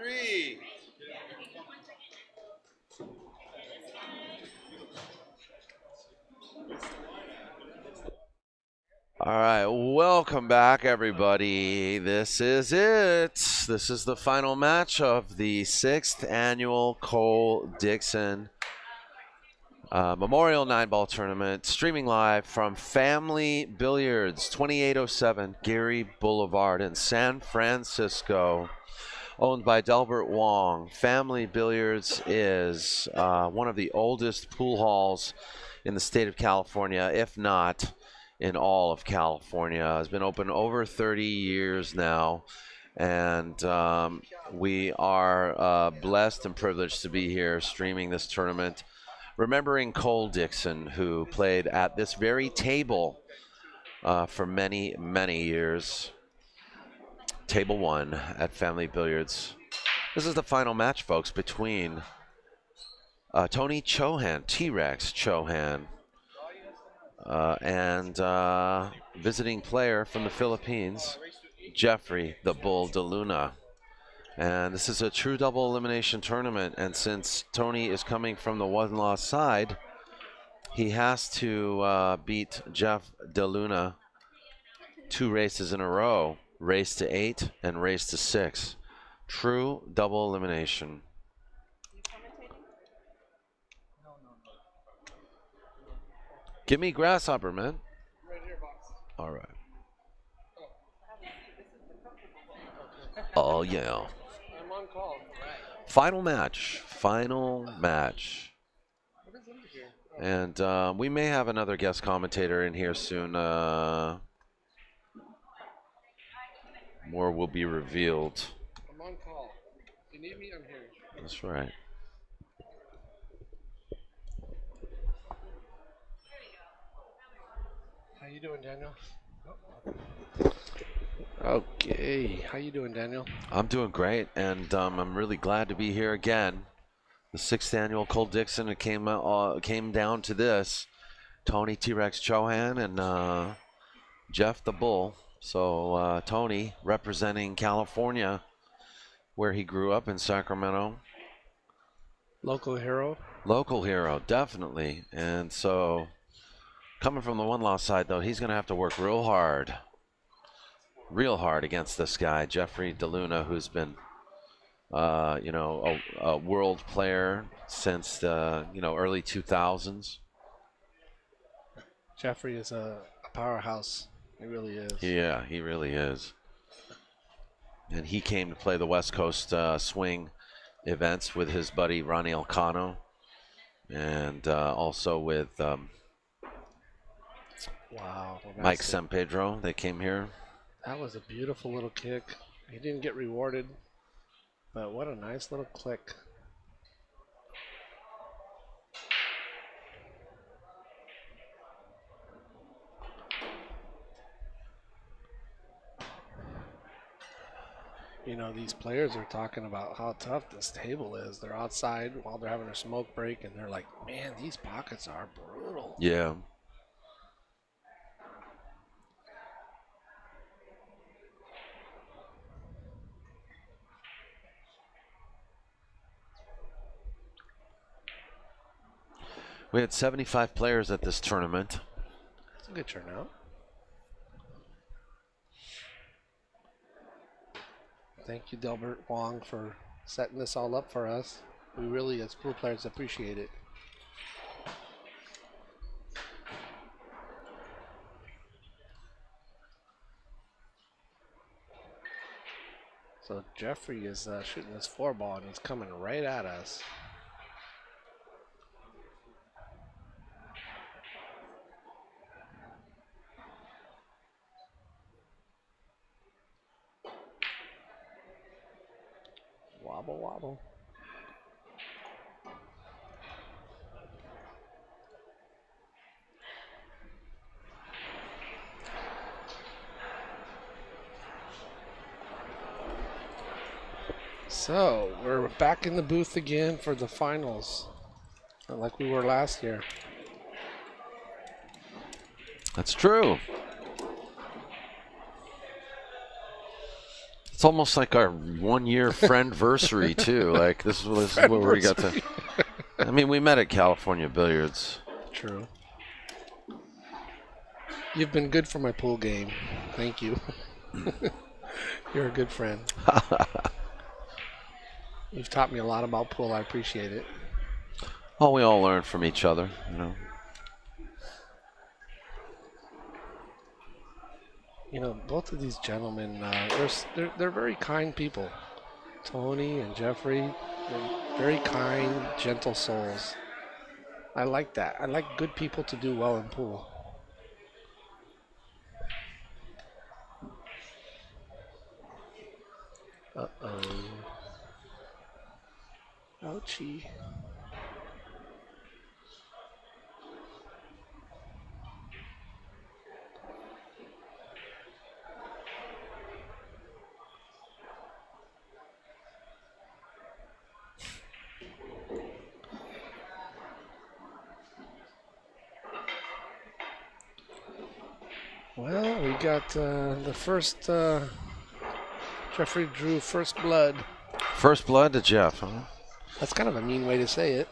3. All right, welcome back, everybody. This is it. This is the final match of the 6th annual Cole Dickson Memorial 9-ball tournament, streaming live from Family Billiards, 2807 Geary Boulevard in San Francisco, owned by Delbert Wong. Family Billiards is one of the oldest pool halls in the state of California, if not in all of California. It's been open over 30 years now, and we are blessed and privileged to be here streaming this tournament, remembering Cole Dickson, who played at this very table for many, many years. Table 1 at Family Billiards. This is the final match, folks, between Tony CHOHAN, T-Rex CHOHAN, and visiting player from the Philippines, Jeffrey the Bull DeLUNA. And this is a true double elimination tournament, and since Tony is coming from the one-loss side, he has to beat Jeff DeLUNA 2 races in a row, race to 8 and race to 6. True double elimination. Give me Grasshopper, man. Right here, box. All right. Oh, yeah. I'm on call. Final match. Final match. What is under here? And we may have another guest commentator in here soon. More will be revealed. I'm on call. If you need me, I'm here. That's right. How you doing, Daniel? Okay. How you doing, Daniel? I'm doing great, and I'm really glad to be here again. The 6th annual Cole Dickson. It came down to this: Tony T-Rex CHOHAN and Jeff the Bull. So Tony representing California, where he grew up in Sacramento. Local hero. Local hero, definitely. And so coming from the one-loss side, though, he's going to have to work real hard against this guy, Jeffrey DeLUNA, who's been, a world player since the, early 2000s. Jeffrey is a powerhouse. He really is. Yeah, he really is. And he came to play the West Coast swing events with his buddy Ronnie Elcano, and also with Wow. Mike San Pedro. They came here. That was a beautiful little kick. He didn't get rewarded, but what a nice little click. These players are talking about how tough this table is. They're outside while they're having a smoke break, and they're like, man, these pockets are brutal. Yeah. We had 75 players at this tournament. That's a good turnout. Thank you, Delbert Wong, for setting this all up for us. We really, as pool players, appreciate it. So Jeffrey is shooting this 4-ball, and he's coming right at us. Wobble, wobble. So we're back in the booth again for the finals, like we were last year. That's true. It's almost like our 1-year friendversary too. Like this is where we got to. I mean, we met at California Billiards. True. You've been good for my pool game. Thank you. You're a good friend. You've taught me a lot about pool. I appreciate it. Oh, we all learn from each other, you know. You know, both of these gentlemen, they're very kind people. Tony and Jeffrey, they're very kind, gentle souls. I like that. I like good people to do well in pool. Uh-oh. Ouchie. Well, we got the first. Jeffrey drew first blood. First blood to Jeff, huh? That's kind of a mean way to say it.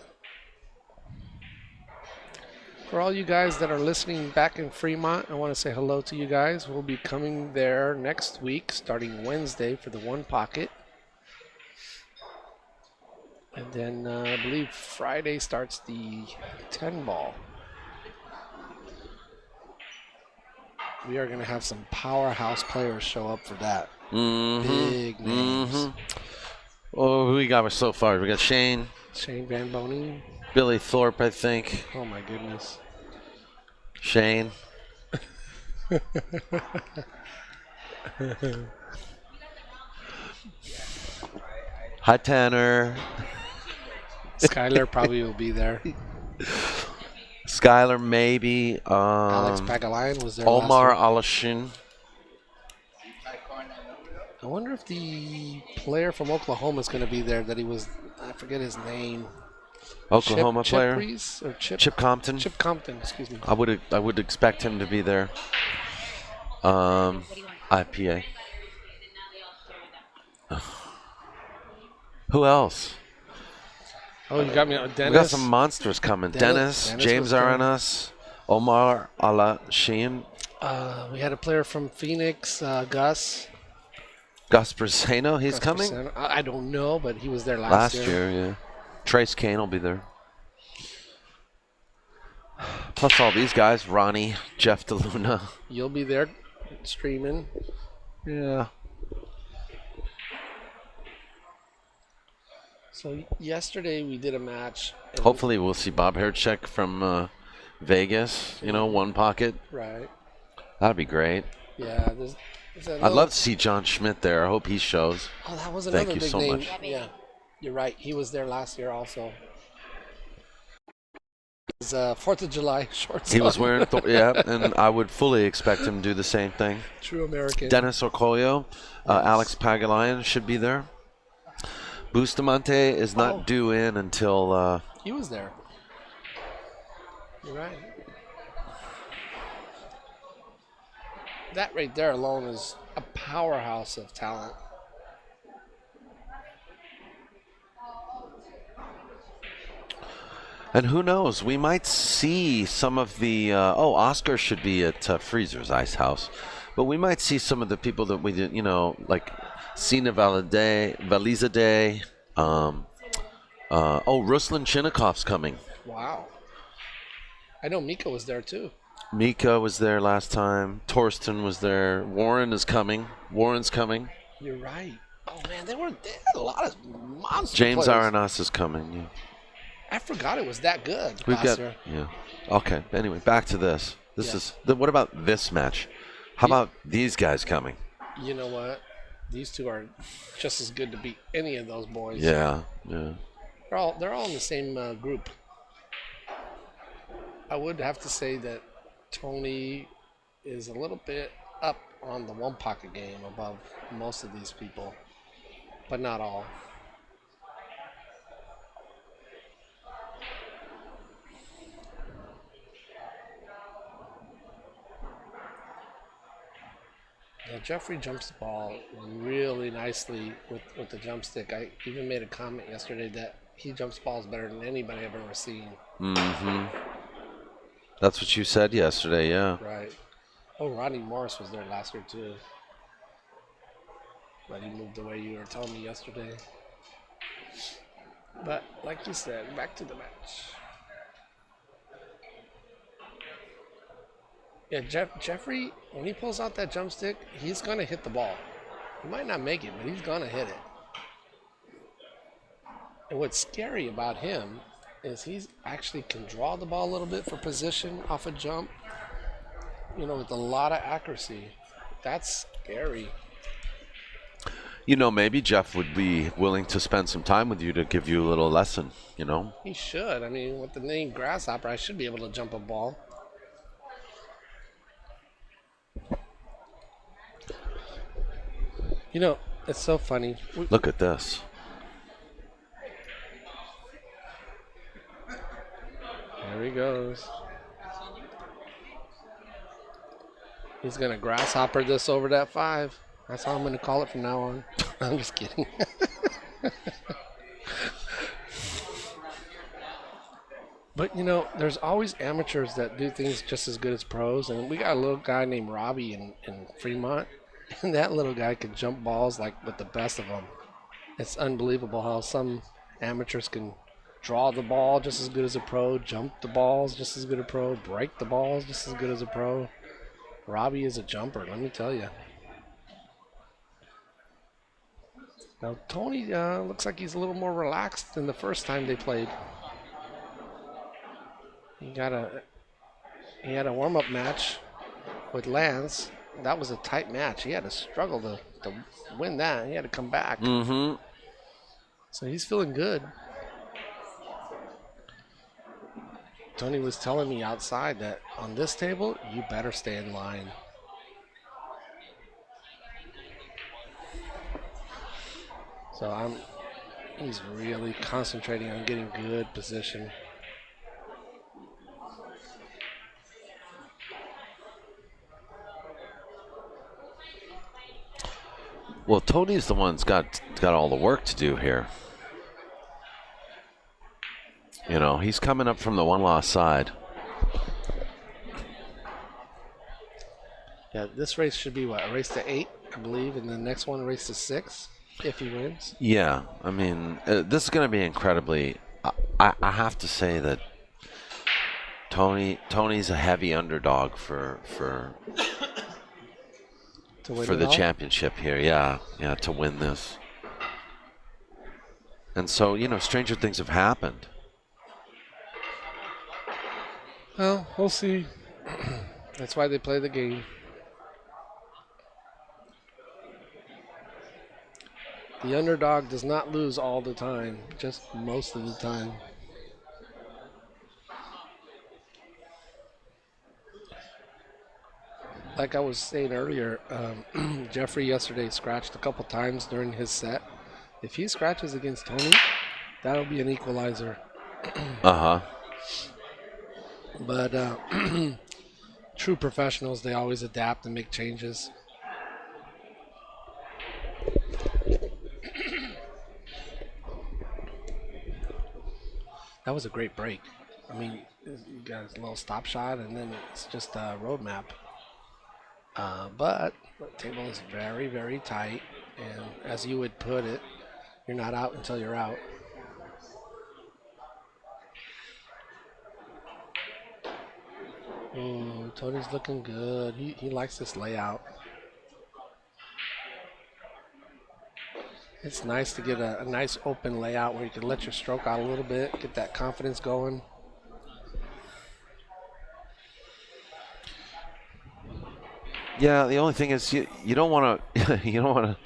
For all you guys that are listening back in Fremont, I want to say hello to you guys. We'll be coming there next week, starting Wednesday for the One Pocket. And then I believe Friday starts the 10 ball. We are going to have some powerhouse players show up for that. Big names. Oh, who we got so far? We got Shane Van Boning. Billy Thorpe, I think. Oh my goodness. Shane. Hi, Tanner. Skylar probably will be there. Skylar, maybe. Alex Pagalayan was there. Omar last Alashin. I wonder if the player from Oklahoma is going to be there. That he was, I forget his name. Oklahoma player. Chip Reese or Chip Compton. Chip Compton, excuse me. I would expect him to be there. IPA. Who else? Oh, you got me on Dennis. We got some monsters coming. Dennis James Aranas, Omar Alashin. We had a player from Phoenix, Gus. Gus Briseno, he's coming? Briseno. I don't know, but he was there Last year, yeah. Trace Kane will be there. Plus all these guys, Ronnie, Jeff DeLUNA. You'll be there streaming. Yeah. So yesterday we did a match. Hopefully we'll see Bob Herchek from Vegas, you know, One Pocket. Right. That'd be great. Yeah. I'd love to see John Schmidt there. I hope he shows. Oh, that was another Thank you big so name. much. Yeah, you're right. He was there last year also. His 4th of July shorts. He was wearing, and I would fully expect him to do the same thing. True American. Dennis Okoyo, Alex Pagalayan should be there. Bustamante is not due in until... he was there. You're right. That right there alone is a powerhouse of talent. And who knows? We might see some of the... Oscar should be at Freezer's Ice House. But we might see some of the people that we did, you know, like Sina Valizadeh. Ruslan Chinnikov's coming. Wow. I know Mika was there too. Mika was there last time. Torsten was there. Warren is coming. Warren's coming. You're right. Oh man, they had a lot of monster James players. Arenas is coming. Yeah. I forgot it was that good We've last got year. yeah. Okay. Anyway, back to this. This Yes. is what about this match? How about these guys coming? You know what? These two are just as good to beat any of those boys. Yeah. Yeah. They're all in the same group. I would have to say that Tony is a little bit up on the One Pocket game above most of these people, but not all. Now, Jeffrey jumps the ball really nicely with the jump stick. I even made a comment yesterday that he jumps balls better than anybody I've ever seen. Mm-hmm. That's what you said yesterday, yeah. Right. Oh, Ronnie Morris was there last year too. But he moved away, you were telling me yesterday. But like you said, back to the match. Yeah, Jeffrey, when he pulls out that jump stick, he's going to hit the ball. He might not make it, but he's going to hit it. And what's scary about him is he's actually can draw the ball a little bit for position off a jump, you know, with a lot of accuracy. That's scary. You know, maybe Jeff would be willing to spend some time with you to give you a little lesson, you know? He should. I mean, with the name Grasshopper, I should be able to jump a ball. You know, it's so funny. Look at this. There he goes. He's going to grasshopper this over that 5. That's how I'm going to call it from now on. I'm just kidding. But, you know, there's always amateurs that do things just as good as pros. And we got a little guy named Robbie in Fremont. And that little guy can jump balls like with the best of them. It's unbelievable how some amateurs can draw the ball just as good as a pro, jump the balls just as good as a pro, break the balls just as good as a pro. Robbie is a jumper, let me tell you. Now, Tony looks like he's a little more relaxed than the first time they played. He had a warm-up match with Lance. That was a tight match. He had to struggle to win that. He had to come back. Mm-hmm. So he's feeling good. Tony was telling me outside that on this table, you better stay in line. So he's really concentrating on getting good position. Well, Tony's the one's got all the work to do here. You know, he's coming up from the one-loss side. Yeah, this race should be what, a race to 8, I believe, and the next one a race to 6 if he wins. Yeah, I mean, this is going to be incredibly. I have to say that Tony's a heavy underdog for the championship here. Yeah, to win this. And so, you know, stranger things have happened. Well, we'll see. That's why they play the game. The underdog does not lose all the time, just most of the time. Like I was saying earlier, Jeffrey yesterday scratched a couple times during his set. If he scratches against Tony, that'll be an equalizer. Uh-huh. But true professionals, they always adapt and make changes. That was a great break. I mean, you got a little stop shot, and then it's just a road map. But the table is very, very tight, and as you would put it, you're not out until you're out. Ooh, Tony's looking good. He likes this layout. It's nice to get a nice open layout where you can let your stroke out a little bit, get that confidence going. Yeah, the only thing is you don't want to you don't want to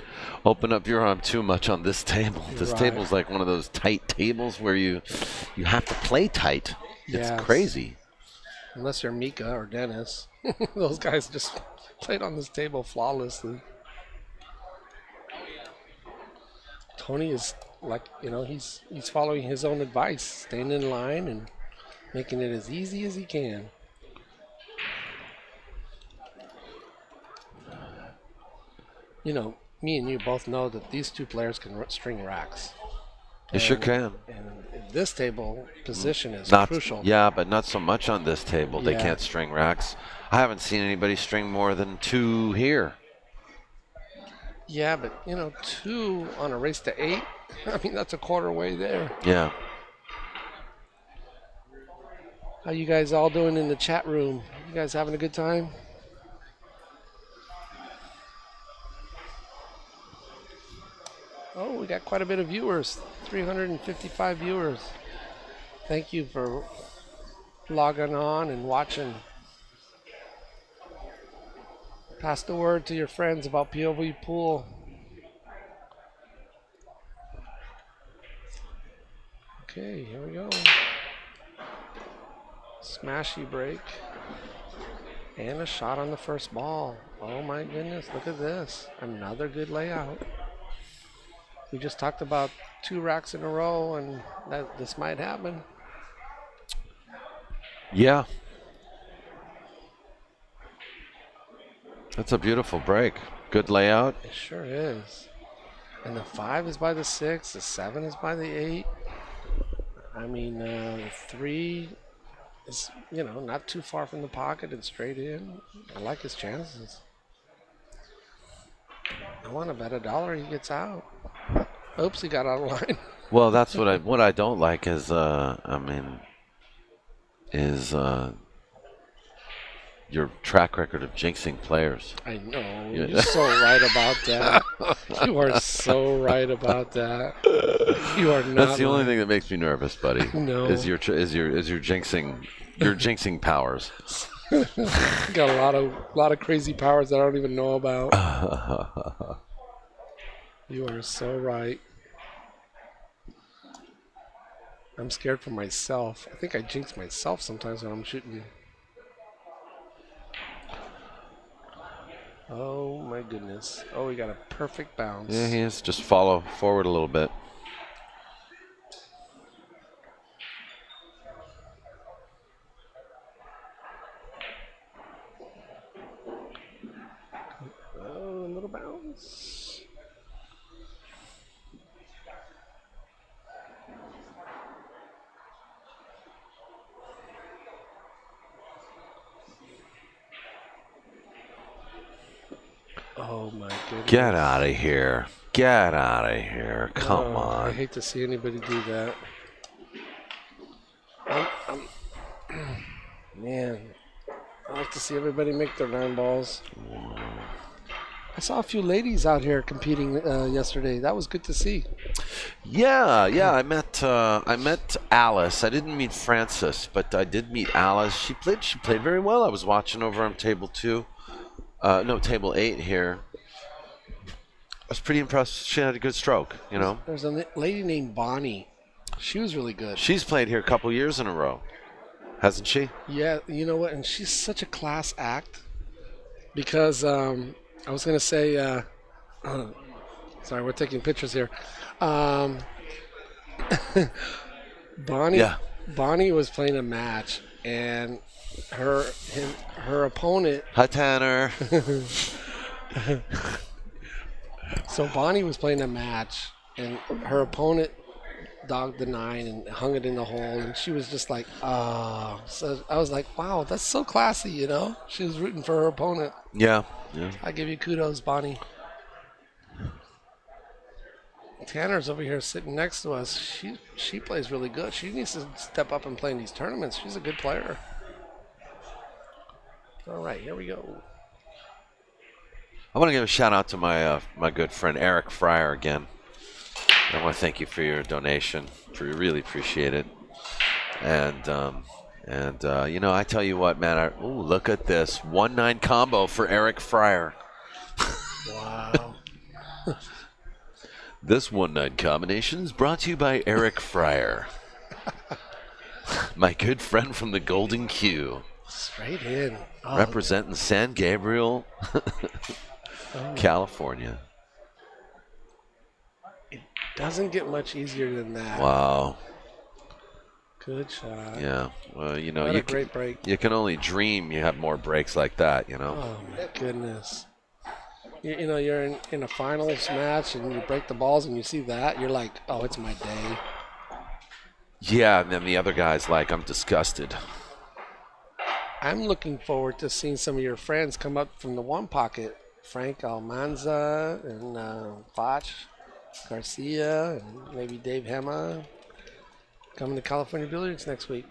open up your arm too much on this table. This table's like one of those tight tables where you have to play tight. It's crazy. Unless you're Mika or Dennis. Those guys just played on this table flawlessly. Tony is like, you know, he's following his own advice, staying in line and making it as easy as he can. you know, me and you both know that these two players can string racks. You sure can. And this table position is Not, crucial. yeah, but not so much on this table. They Yeah. can't string racks. I haven't seen anybody string more than 2 here. Yeah, but you know, 2 on a race to 8. I mean, that's a quarter way there. Yeah. How you guys all doing in the chat room? You guys having a good time? Oh, we got quite a bit of viewers. 355 viewers. Thank you for logging on and watching. Pass the word to your friends about POVPOOL. Okay, here we go. Smashy break. And a shot on the first ball. Oh my goodness, look at this. Another good layout. We just talked about 2 racks in a row, and that this might happen. Yeah. That's a beautiful break. Good layout. It sure is. And the 5 is by the 6, the 7 is by the 8. I mean, the 3 is, you know, not too far from the pocket and straight in. I like his chances. I want to bet $1 he gets out. Oops, he got out of line. Well, that's what I don't like is your track record of jinxing players. I know. You're so right about that. You are so right about that. You are not. That's the only thing that makes me nervous, buddy. No. Is your jinxing powers. Got a lot of crazy powers that I don't even know about. You are so right. I'm scared for myself. I think I jinx myself sometimes when I'm shooting. Oh my goodness. Oh, we got a perfect bounce. Yeah, he is. Just follow forward a little bit. Oh, a little bounce. Oh my goodness. Get out of here. Get out of here. Come on. I hate to see anybody do that. Man, I like to see everybody make their 9 balls. I saw a few ladies out here competing yesterday. That was good to see. Yeah. I met Alice. I didn't meet Frances, but I did meet Alice. She played very well. I was watching over on table 2. Table 8 here. I was pretty impressed. She had a good stroke, you know. There's a lady named Bonnie. She was really good. She's played here a couple years in a row, hasn't she? Yeah, you know what? And she's such a class act. Because I was going to say, sorry, we're taking pictures here. Bonnie. Yeah. Bonnie was playing a match, and her opponent. Hi, Tanner. So Bonnie was playing a match, and her opponent dogged the 9 and hung it in the hole, and she was just like, ah. So I was like, wow, that's so classy, you know? She was rooting for her opponent. Yeah. I give you kudos, Bonnie. Tanner's over here sitting next to us. She plays really good. She needs to step up and play in these tournaments. She's a good player. All right, here we go. I want to give a shout out to my good friend Eric Fryer again. I want to thank you for your donation. We really appreciate it. And I tell you what, man. Look at this 1-9 combo for Eric Fryer. Wow. This 1-9 combination is brought to you by Eric Fryer, my good friend from the Golden Q. Straight in. Oh, representing San Gabriel, California. It doesn't get much easier than that. Wow. Good shot. Yeah. Well, What a great break. You can only dream you have more breaks like that, you know. Oh, my goodness. You know, you're in a finals match and you break the balls and you see that, you're like, oh, it's my day. Yeah, and then the other guy's like, I'm disgusted. I'm looking forward to seeing some of your friends come up from the one pocket. Frank Almanza and Foch Garcia and maybe Dave Hema coming to California Billiards next week.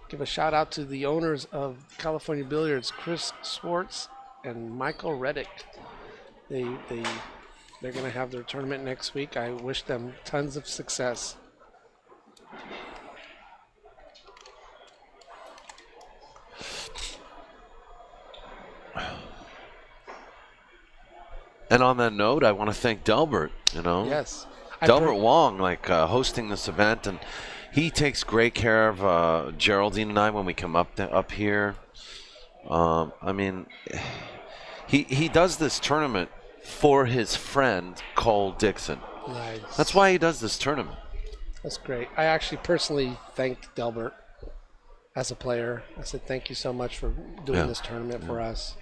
Give a shout out to the owners of California Billiards, Chris Swartz and Michael Reddick. They're going to have their tournament next week. I wish them tons of success. And on that note, I want to thank Delbert, you know. Yes. Delbert Wong, hosting this event, and he takes great care of Geraldine and I when we come up here. I mean, he does this tournament for his friend Cole Dickson. Nice. That's why he does this tournament. That's great. I actually personally thanked Delbert as a player. I said, thank you so much for doing this tournament for us.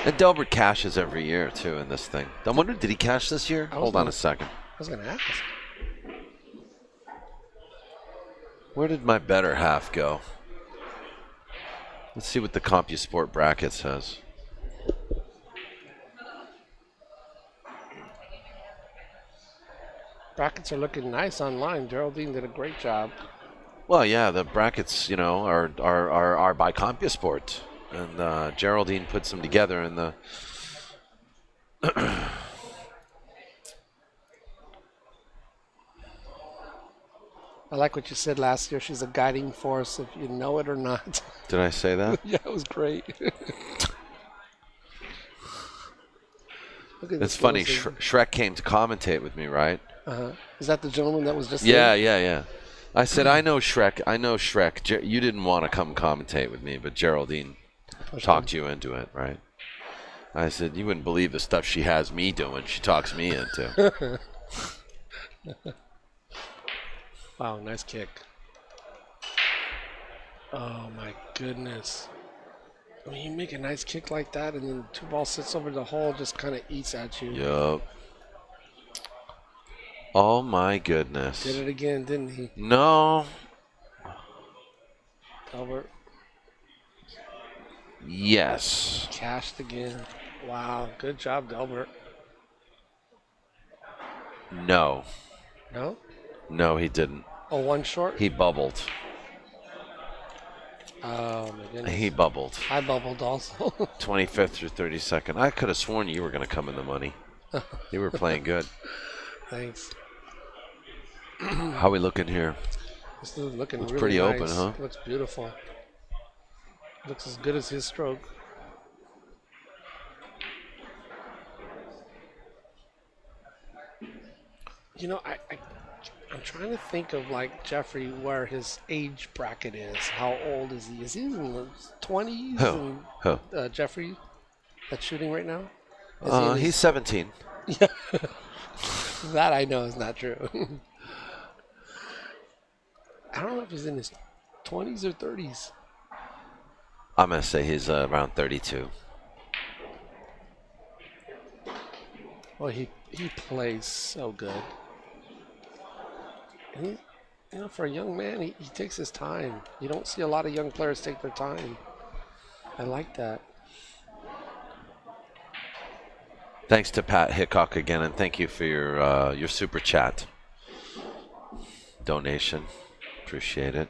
And Delbert cashes every year, too, in this thing. I wonder, did he cash this year? Hold on a second. I was going to ask. Where did my better half go? Let's see what the CompuSport bracket says. Brackets are looking nice online. Geraldine did a great job. Well, yeah, the brackets, you know, are by CompuSport. And Geraldine puts them together in the I like what you said last year. She's a guiding force, if you know it or not. Did I say that? Yeah, it was great. It's funny. Shrek came to commentate with me, right? Is that the gentleman that was just Yeah. I said, I know Shrek. You didn't want to come commentate with me, but Geraldine talked you into it, right? I said, you wouldn't believe the stuff she has me doing. She talks me into. Wow, nice kick. Oh, my goodness. When you make a nice kick like that and then two ball sits over the hole, just kind of eats at you. Yup. Oh, my goodness. Did it again, didn't he? No. Albert. Yes. Cashed again. Wow, good job, Delbert. No. No? No, he didn't. Oh, one short? He bubbled. Oh, my goodness. He bubbled. I bubbled also. 25th through 32nd. I could have sworn you were going to come in the money. You were playing good. Thanks. How we looking here? This is looking Looks really pretty nice. open, huh? Looks beautiful. Looks as good as his stroke. You know, I'm trying to think of, like, Jeffrey, where his age bracket is. How old is he? Is he in the 20s? Who? Jeffrey, that's shooting right now? He's 17. Yeah. That I know is not true. I don't know if he's in his 20s or 30s. I'm going to say he's around 32. Well, he plays so good. And he, you know, for a young man, he takes his time. You don't see a lot of young players take their time. I like that. Thanks to Pat Hickok again, and thank you for your super chat donation. Appreciate it.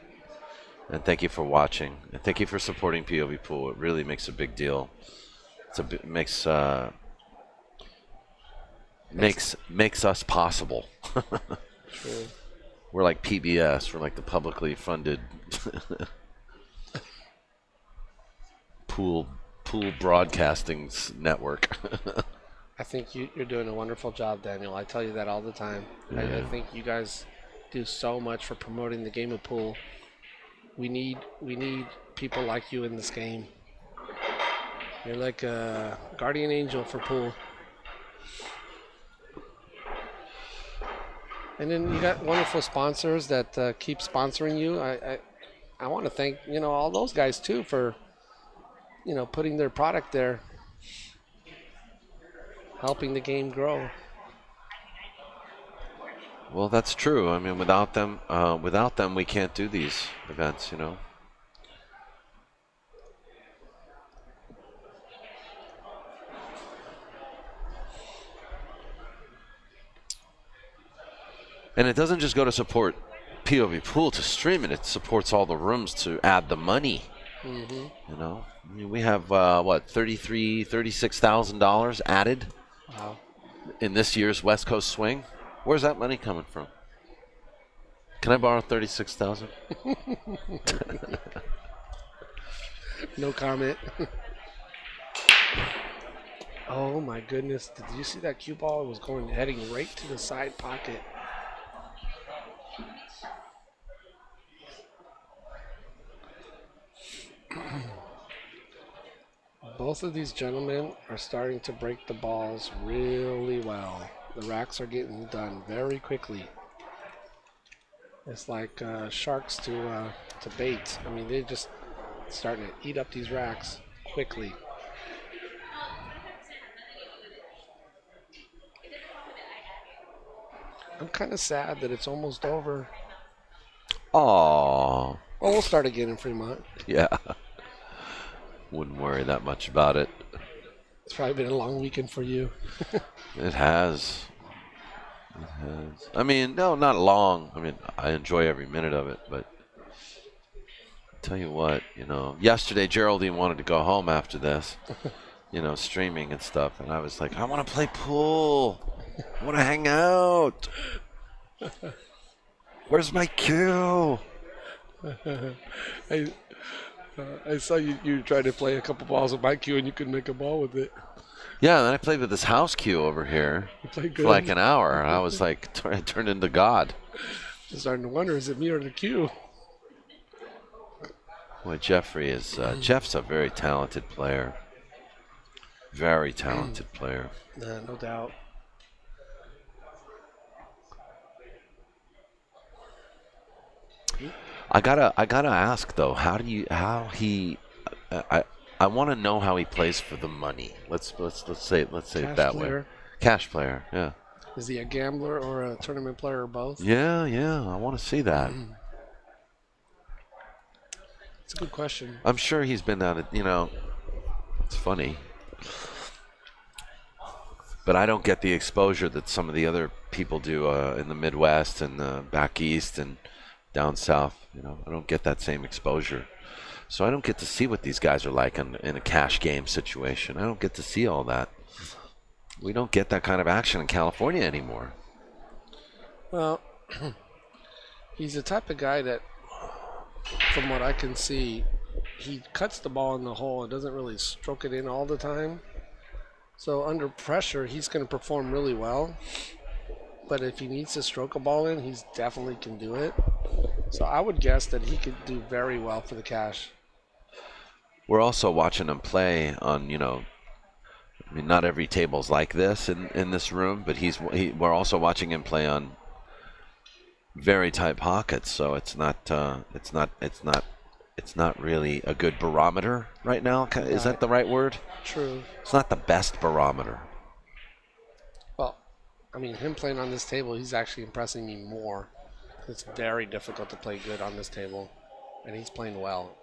And thank you for watching. And thank you for supporting POVPOOL. It really makes a big deal. Makes us possible. True. We're like PBS. We're like the publicly funded pool broadcasting network. I think you're doing a wonderful job, Daniel. I tell you that all the time. Yeah. I think you guys do so much for promoting the game of pool. We need people like you in this game. You're like a guardian angel for pool. And then you got wonderful sponsors that keep sponsoring you. I want to thank all those guys too for putting their product there, helping the game grow. Well, that's true. I mean, without them, we can't do these events. And it doesn't just go to support POVPOOL to stream it. It supports all the rooms to add the money. Mm-hmm. I mean, we have $36,000 added Wow. in this year's West Coast Swing. Where's that money coming from? Can I borrow 36,000? No comment. Oh my goodness! Did you see that cue ball? It was heading right to the side pocket. Both of these gentlemen are starting to break the balls really well. The racks are getting done very quickly. It's like sharks to bait. I mean, they're just starting to eat up these racks quickly. I'm kind of sad that it's almost over. Oh, Well, we'll start again in Fremont. yeah. Wouldn't worry that much about it. It's probably been a long weekend for you. It has. It has. I mean, no, not long. I mean, I enjoy every minute of it, but tell you what, yesterday Geraldine wanted to go home after this, streaming and stuff, and I was like, I want to play pool. I want to hang out. Where's my cue? I saw you try to play a couple balls with my cue and you couldn't make a ball with it. Yeah, and then I played with this house cue over here You played for good. like an hour, and I was like, I turned into God. Just starting to wonder, is it me or the cue? Boy, Jeffrey is, Jeff's a very talented player. Very talented player. No doubt. I gotta ask though, how he, I want to know how he plays for the money. Let's say it that way. Cash player, yeah. Is he a gambler or a tournament player or both? Yeah, I want to see that. It's a good question. I'm sure he's been at it. It's funny, but I don't get the exposure that some of the other people do in the Midwest and back east and down south. I don't get that same exposure. So I don't get to see what these guys are like in a cash game situation. I don't get to see all that. We don't get that kind of action in California anymore. Well, he's the type of guy that, from what I can see, he cuts the ball in the hole and doesn't really stroke it in all the time. So under pressure, he's going to perform really well. But if he needs to stroke a ball in, he definitely can do it. So I would guess that he could do very well for the cash. We're also watching him play on, I mean, not every table's like this in this room, but we're also watching him play on very tight pockets. So it's not really a good barometer right now. Is that the right word? True. It's not the best barometer. Well, I mean, him playing on this table, he's actually impressing me more. It's very difficult to play good on this table, and he's playing well.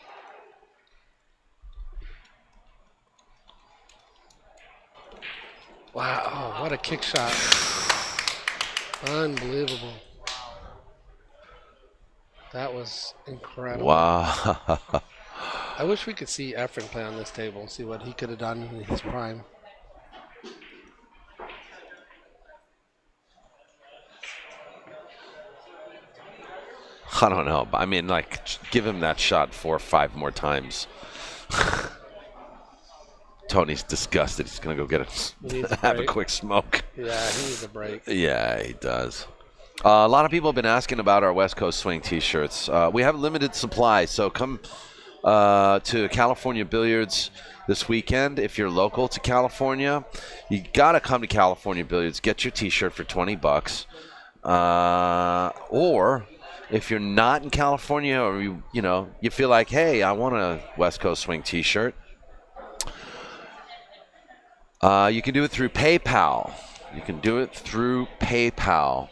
Wow, what a kick shot. Unbelievable. That was incredible. Wow. I wish we could see Efren play on this table and see what he could have done in his prime. I don't know. I mean, like, give him that shot 4 or 5 more times. Tony's disgusted. He's going to go have a quick smoke. Yeah, he needs a break. Yeah, he does. A lot of people have been asking about our West Coast Swing T-shirts. We have limited supply, so come to California Billiards this weekend. If you're local to California, you got to come to California Billiards. Get your T-shirt for $20. Or if you're not in California, or you feel like, hey, I want a West Coast Swing T-shirt, You can do it through PayPal. You can do it through PayPal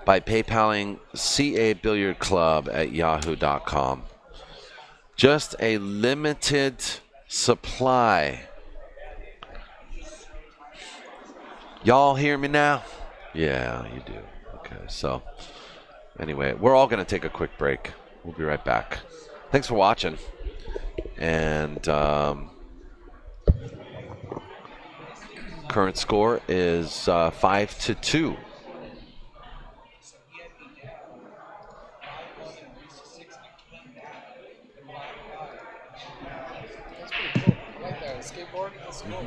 by PayPaling cabilliardclub@yahoo.com. Just a limited supply. Y'all hear me now? Yeah, you do. Okay, so anyway, we're all going to take a quick break. We'll be right back. Thanks for watching. And current score is 5-2. That's pretty cool. I like that. Skateboard. That's cool.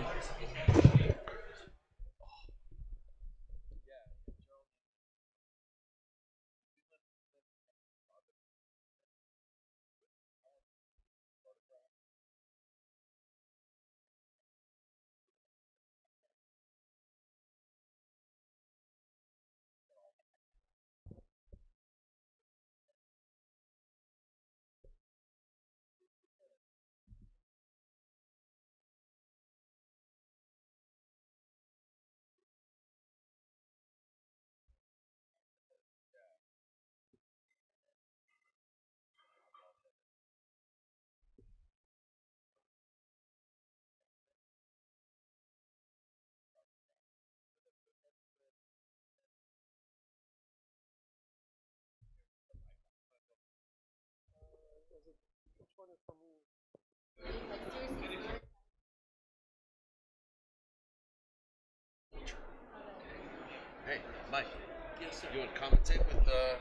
Hey, Mike. Yes, sir. You want to commentate with the...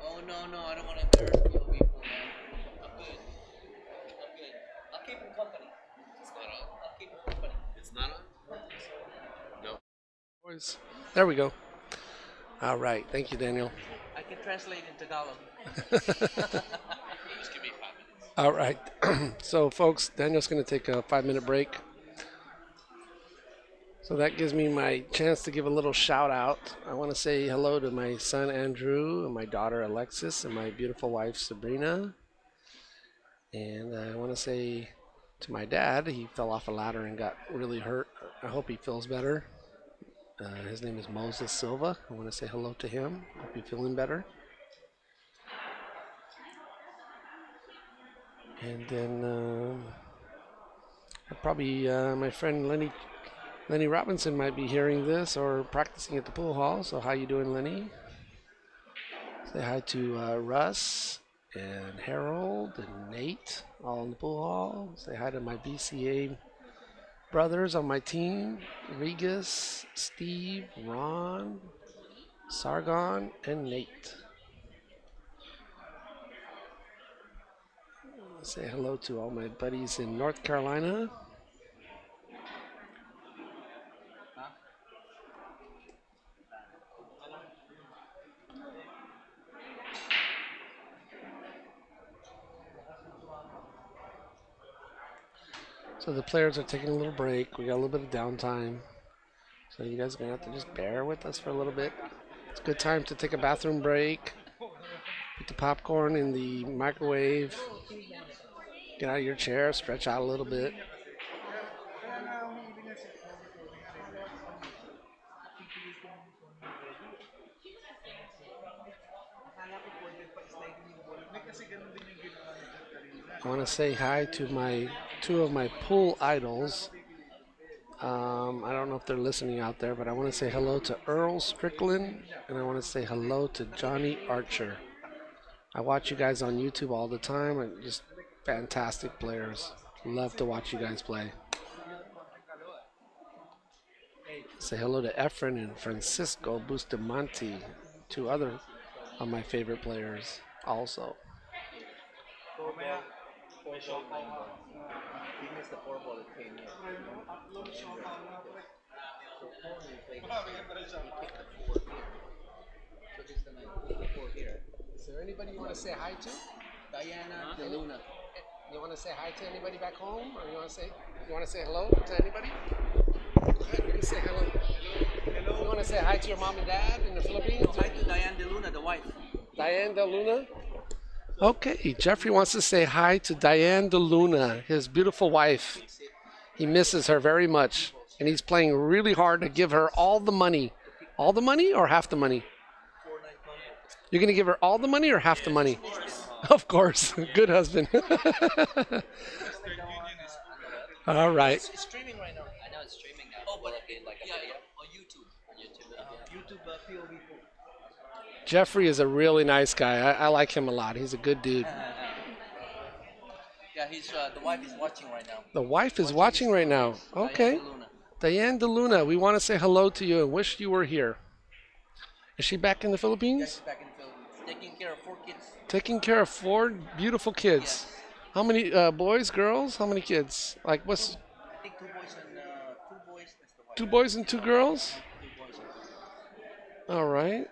Oh, no, I don't want to embarrass POVPOOL, man. I'm good. I'll keep him company. It's not on? I'll keep him company. It's not on? No. Boys. There we go. All right. Thank you, Daniel. I can translate in Tagalog. Just give me 5 minutes. All right. So, folks, Daniel's going to take a 5-minute break. So that gives me my chance to give a little shout out. I want to say hello to my son Andrew and my daughter Alexis and my beautiful wife Sabrina. And I want to say to my dad, he fell off a ladder and got really hurt. I hope he feels better. His name is Moses Silva. I want to say hello to him. Hope you're feeling better. And then probably my friend Lenny Robinson might be hearing this or practicing at the pool hall. So how you doing, Lenny? Say hi to Russ and Harold and Nate, all in the pool hall. Say hi to my BCA brothers on my team, Regis, Steve, Ron, Sargon, and Nate. Say hello to all my buddies in North Carolina. So the players are taking a little break. We got a little bit of downtime. So you guys are going to have to just bear with us for a little bit. It's a good time to take a bathroom break. Put the popcorn in the microwave. Get out of your chair, stretch out a little bit. I want to say hi to two of my pool idols. I don't know if they're listening out there, but I want to say hello to Earl Strickland, and I want to say hello to Johnny Archer. I watch you guys on YouTube all the time, and just fantastic players. Love to watch you guys play. Say hello to Efren and Francisco Bustamante, two other of my favorite players also. He missed the 4-ball that came in. So this is the 4 here. Is there anybody you want to say hi to? Diana DeLUNA. You want to say hi to anybody back home, or you want to say hello to anybody? You can say hello. You want to say hi to your mom and dad in the Philippines? Hi to Diane DeLUNA, the wife. Diane DeLUNA. Okay, Jeffrey wants to say hi to Diane DeLUNA, his beautiful wife. He misses her very much. and he's playing really hard to give her all the money. All the money or half the money? You're going to give her all the money or half the money? Of course. Good husband. All right. It's streaming right now. I know it's streaming now. Oh, but on YouTube. YouTube POVPOOL. Jeffrey is a really nice guy. I like him a lot. He's a good dude. Yeah, he's the wife is watching right now. The wife is watching right now. Okay. Diane DeLUNA. Diane DeLuna, we want to say hello to you and wish you were here. Is she back in the Yeah, Philippines? she's back in the Philippines, taking care of 4 kids. Taking care of 4 beautiful kids. Yes. How many boys, girls? How many kids? Like what's I think 2 boys and 2 boys. That's the wife. 2 boys and 2 girls? 2 boys. All right.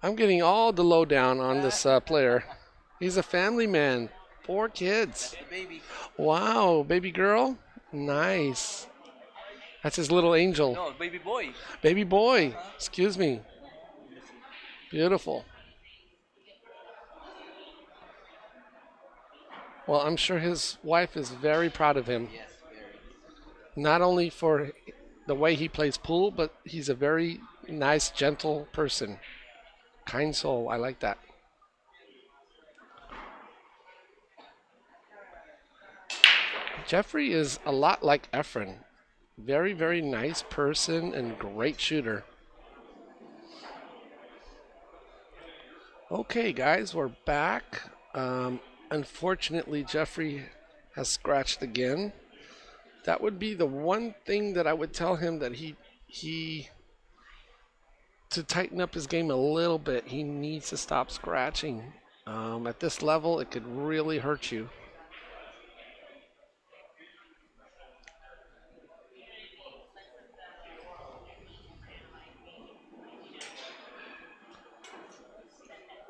I'm getting all the lowdown on this player. He's a family man. 4 kids. The baby. Wow, baby girl. Nice. That's his little angel. No, baby boy. Baby boy. Excuse me. Beautiful. Well, I'm sure his wife is very proud of him. Yes, very. Not only for the way he plays pool, but he's a very nice, gentle person. Kind soul. I like that. Jeffrey is a lot like Efren. Very, very nice person and great shooter. Okay, guys, we're back. Unfortunately, Jeffrey has scratched again. That would be the one thing that I would tell him that he to tighten up his game a little bit. He needs to stop scratching. At this level, it could really hurt you.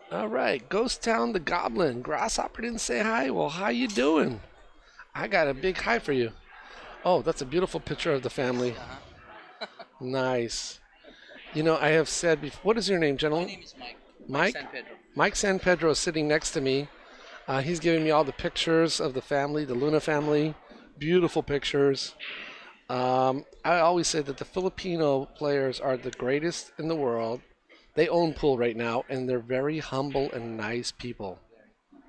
All right, Ghost Town the Goblin. Grasshopper didn't say hi. Well, how you doing? I got a big hi for you. Oh, that's a beautiful picture of the family. Nice. You know, I have said before. What is your name, My gentlemen? name is Mike. Mike? San Pedro. Mike San Pedro is sitting next to me. He's giving me all the pictures of the family, the Luna family. Beautiful pictures. I always say that the Filipino players are the greatest in the world. They own pool right now, and they're very humble and nice people.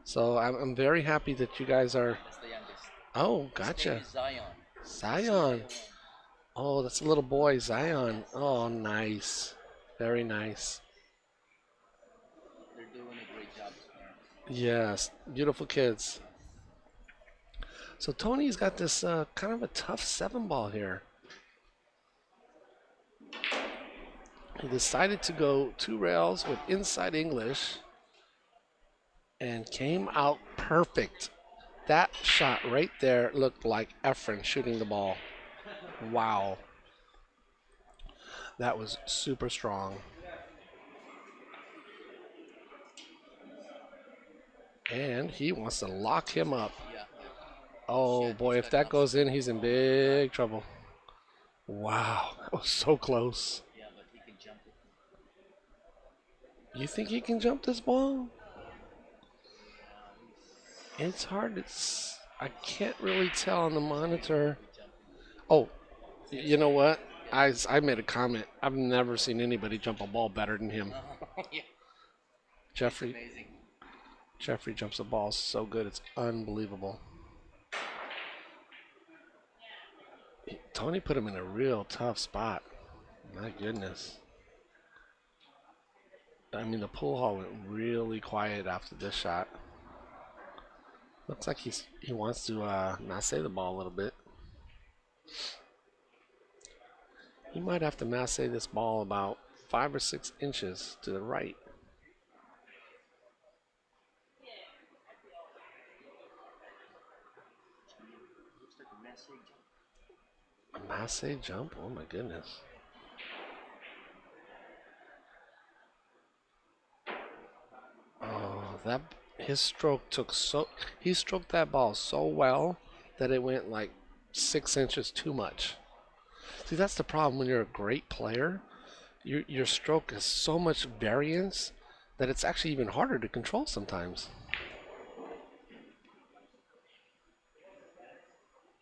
So I'm very happy that you guys are. That's the youngest. Oh, His name gotcha. is Zion. Zion. Oh, that's a little boy, Zion. Oh, nice. Very nice. They're doing a great job. Yes, beautiful kids. So Tony's got this kind of a tough 7-ball here. He decided to go 2 rails with inside English and came out perfect. That shot right there looked like Efren shooting the ball. Wow. That was super strong. And he wants to lock him up. Yeah. Oh boy, if that goes in, he's in big trouble. Wow, that was so close. Yeah, but he can jump it. You think he can jump this ball? It's hard. I can't really tell on the monitor. Oh, you know what? I made a comment. I've never seen anybody jump a ball better than him. Yeah. Jeffrey Amazing. Jeffrey jumps a ball so good, it's unbelievable. Tony put him in a real tough spot. My goodness. I mean, the pool hall went really quiet after this shot. Looks like he wants to masse the ball a little bit. He might have to masse this ball about 5 or 6 inches to the right. A masse jump? Oh my goodness. Oh, his stroke he stroked that ball so well that it went like 6 inches too much. See, that's the problem when you're a great player. Your stroke has so much variance that it's actually even harder to control sometimes.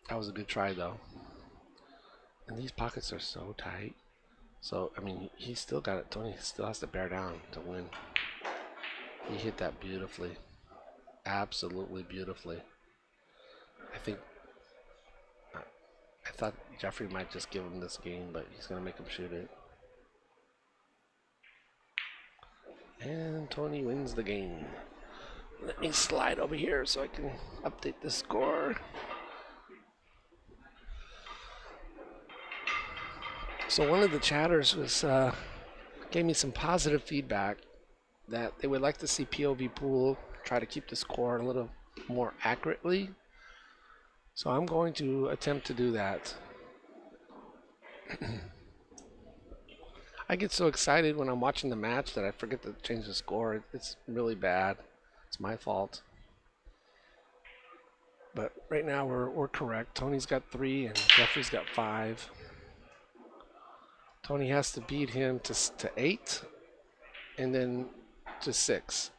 That was a good try though. And these pockets are so tight. So, I mean, he's still got it. Tony still has to bear down to win. He hit that beautifully. Absolutely beautifully. I thought Jeffrey might just give him this game, but he's going to make him shoot it. And Tony wins the game. Let me slide over here so I can update the score. So one of the chatters was gave me some positive feedback that they would like to see POVPOOL try to keep the score a little more accurately. So I'm going to attempt to do that. I get so excited when I'm watching the match that I forget to change the score. It's really bad. It's my fault. But right now we're correct. Tony's got 3 and Jeffrey's got 5. Tony has to beat him to 8 and then to 6.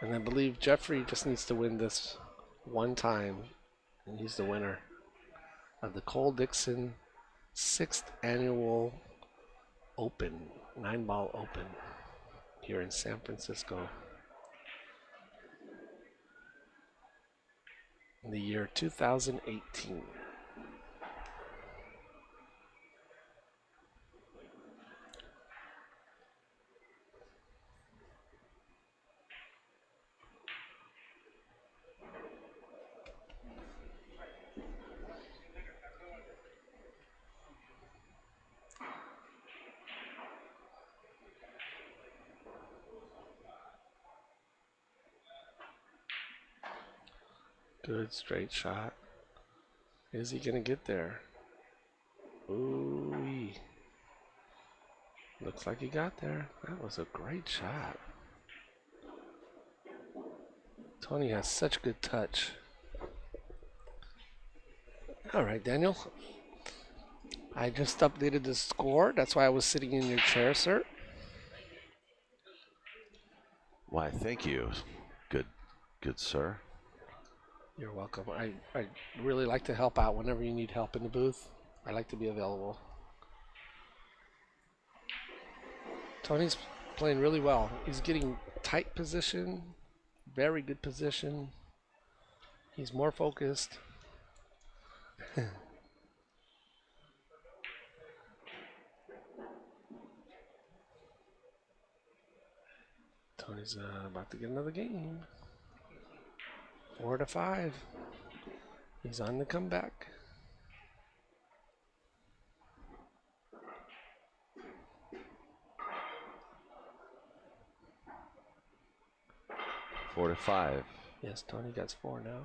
And I believe Jeffrey just needs to win this one time, and he's the winner of the Cole Dickson 6th Annual Open, 9-ball Open here in San Francisco in the year 2018. Good straight shot. Is he gonna get there? Ooh, looks like he got there. That was a great shot. Tony has such good touch. All right, Daniel. I just updated the score. That's why I was sitting in your chair, sir. Why, thank you. Good sir. You're welcome. I really like to help out whenever you need help in the booth. I like to be available. Tony's playing really well. He's getting tight position, very good position. He's more focused. Tony's about to get another game. 4-5. He's on the comeback. Four to 5. Yes, Tony got 4 now.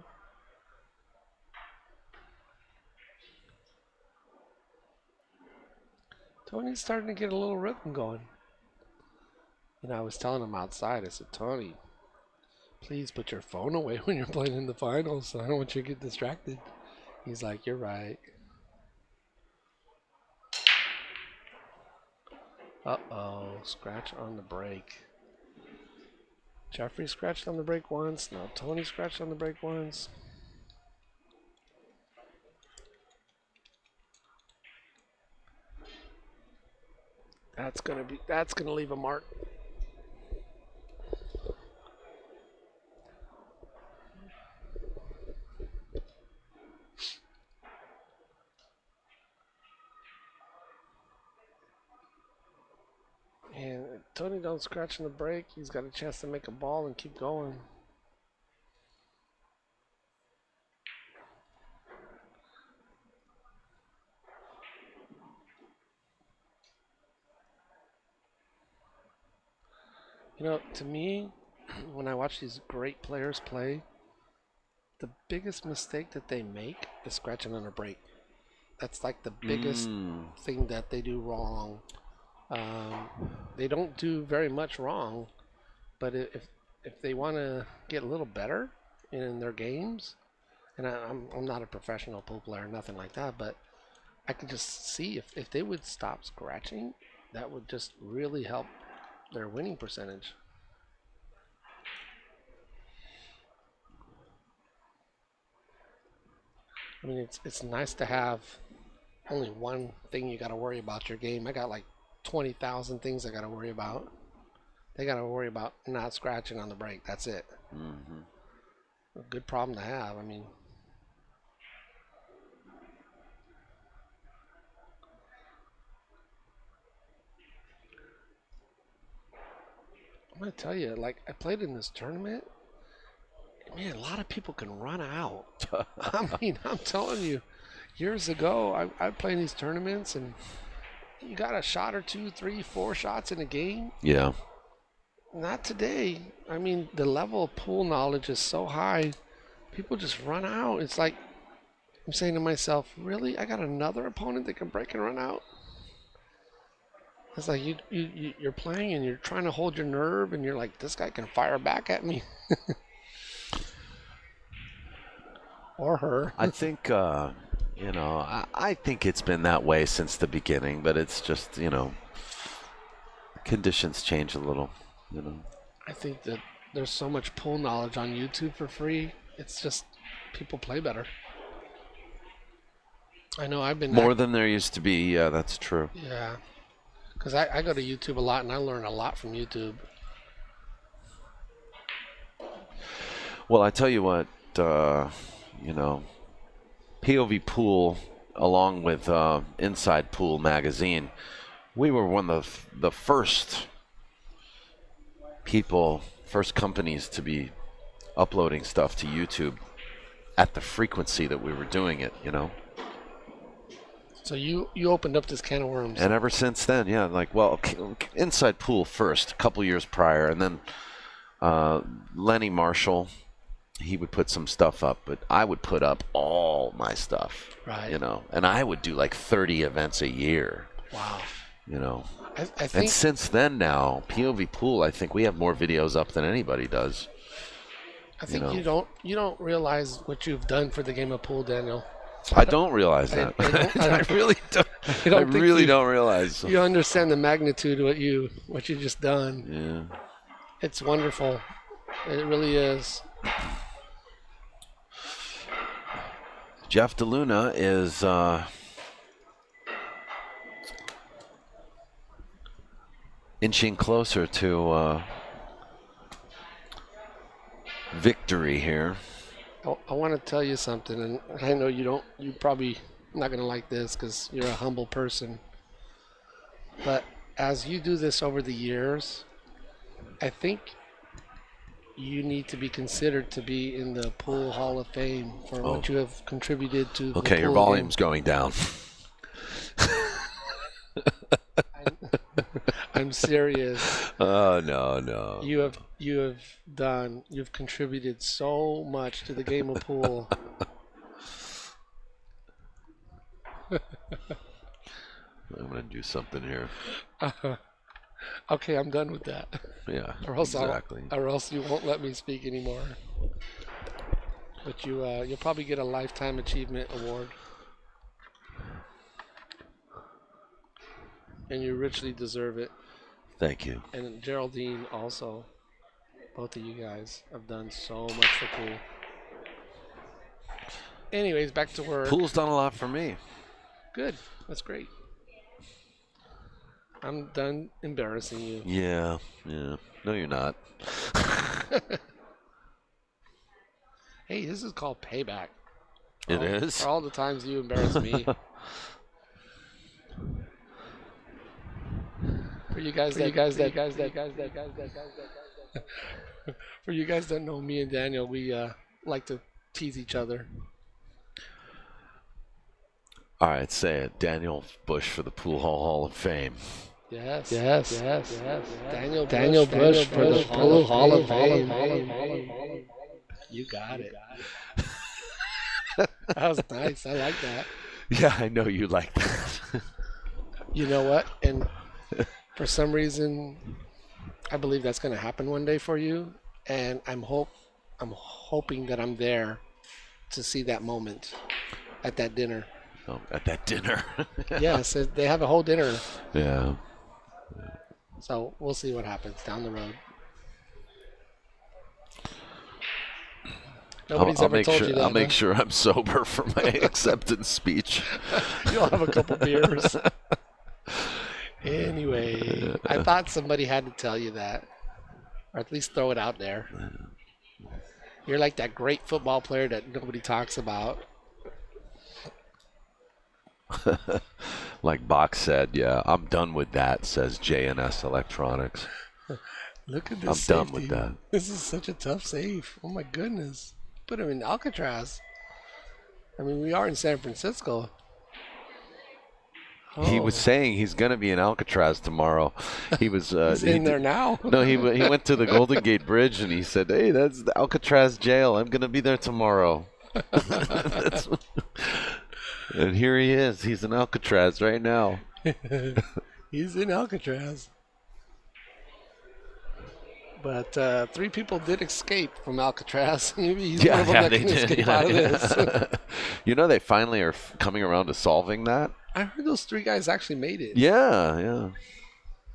Tony's starting to get a little rhythm going. You know, I was telling him outside, I said, Tony, please put your phone away when you're playing in the finals. I don't want you to get distracted. He's like, you're right. Uh-oh, scratch on the break. Jeffrey scratched on the break once. Now Tony scratched on the break once. That's gonna leave a mark. And if Tony don't scratch on the break, he's got a chance to make a ball and keep going. You know, to me, when I watch these great players play, the biggest mistake that they make is scratching on a break. That's like the biggest thing that they do wrong. They don't do very much wrong, but if they want to get a little better in their games, and I'm not a professional pool player, nothing like that, but I can just see if they would stop scratching, that would just really help their winning percentage. I mean, it's nice to have only one thing you got to worry about your game. I got like 20,000 things I got to worry about. They got to worry about not scratching on the break. That's it. Mm-hmm. A good problem to have. I mean, I'm going to tell you, like, I played in this tournament. Man, a lot of people can run out. I mean, I'm telling you, years ago, I played in these tournaments, and you got a shot or two, 3, 4 shots in a game. Yeah. Not today. I mean, the level of pool knowledge is so high, people just run out. It's like, I'm saying to myself, really? I got another opponent that can break and run out? It's like you're playing and you're trying to hold your nerve, and you're like, this guy can fire back at me. Or her. I think, I think it's been that way since the beginning, but it's just, conditions change a little, I think that there's so much pool knowledge on YouTube for free. It's just people play better. I know I've been More than there used to be. Yeah, that's true. Yeah, because I go to YouTube a lot and I learn a lot from YouTube. Well, I tell you what, POVPOOL, along with Inside Pool magazine, we were one of the first companies to be uploading stuff to YouTube at the frequency that we were doing it, So you opened up this can of worms. And ever since then, yeah, Inside Pool first, a couple years prior, and then Lenny Marshall, he would put some stuff up, but I would put up all my stuff, right? And I would do like 30 events a year. Wow. I think, and since then now, POVPOOL, I think we have more videos up than anybody does. I think you don't realize what you've done for the game of pool, Daniel. I don't realize that. I really don't. I really don't realize. You understand the magnitude of what you just done. Yeah. It's wonderful. It really is. Jeff DeLUNA is inching closer to victory here. I want to tell you something, and I know you probably not going to like this because you're a humble person. But as you do this over the years, I think you need to be considered to be in the Pool Hall of Fame for what you have contributed to the Okay, your pool volume's game. going down. I'm serious. Oh, no. You've contributed so much to the game of pool. I'm going to do something here. Okay, I'm done with that. Yeah, Or else exactly. or else you won't let me speak anymore. But you'll probably get a lifetime achievement award, and you richly deserve it. Thank you. And Geraldine also. Both of you guys have done so much for pool. Anyways, back to work. Pool's done a lot for me. Good. That's great. I'm done embarrassing you. Yeah. No, you're not. Hey, this is called payback. It is? For all the times you embarrassed me. For you guys that know me and Daniel, we like to tease each other. All right, say it. Daniel Bush for the Pool Hall of Fame. Yes. Daniel Bush for the Pool Hall of Fame. You got it. That was nice. I like that. Yeah, I know you like that. You know what? And for some reason, I believe that's going to happen one day for you. And I'm hoping that I'm there to see that moment at that dinner. Oh, at that dinner. Yes, they have a whole dinner. Yeah. So we'll see what happens down the road. Nobody's ever told you that. I'll make huh? sure I'm sober for my acceptance speech. You'll have a couple beers. Anyway, I thought somebody had to tell you that, or at least throw it out there. You're like that great football player that nobody talks about. Like Bach said, yeah, I'm done with that, says JNS Electronics. Look at this I'm safety. done with that. This is such a tough save. Oh my goodness. Put him in Alcatraz. I mean, we are in San Francisco. He Oh, was saying he's going to be in Alcatraz tomorrow. He was he's in there now. No, he went to the Golden Gate Bridge and he said, "Hey, that's the Alcatraz jail. I'm going to be there tomorrow." And here he is. He's in Alcatraz right now. He's in Alcatraz. But 3 people did escape from Alcatraz. Maybe he's one of them that they can did. escape out of this. You know, they finally are coming around to solving that. I heard those 3 guys actually made it. Yeah, yeah.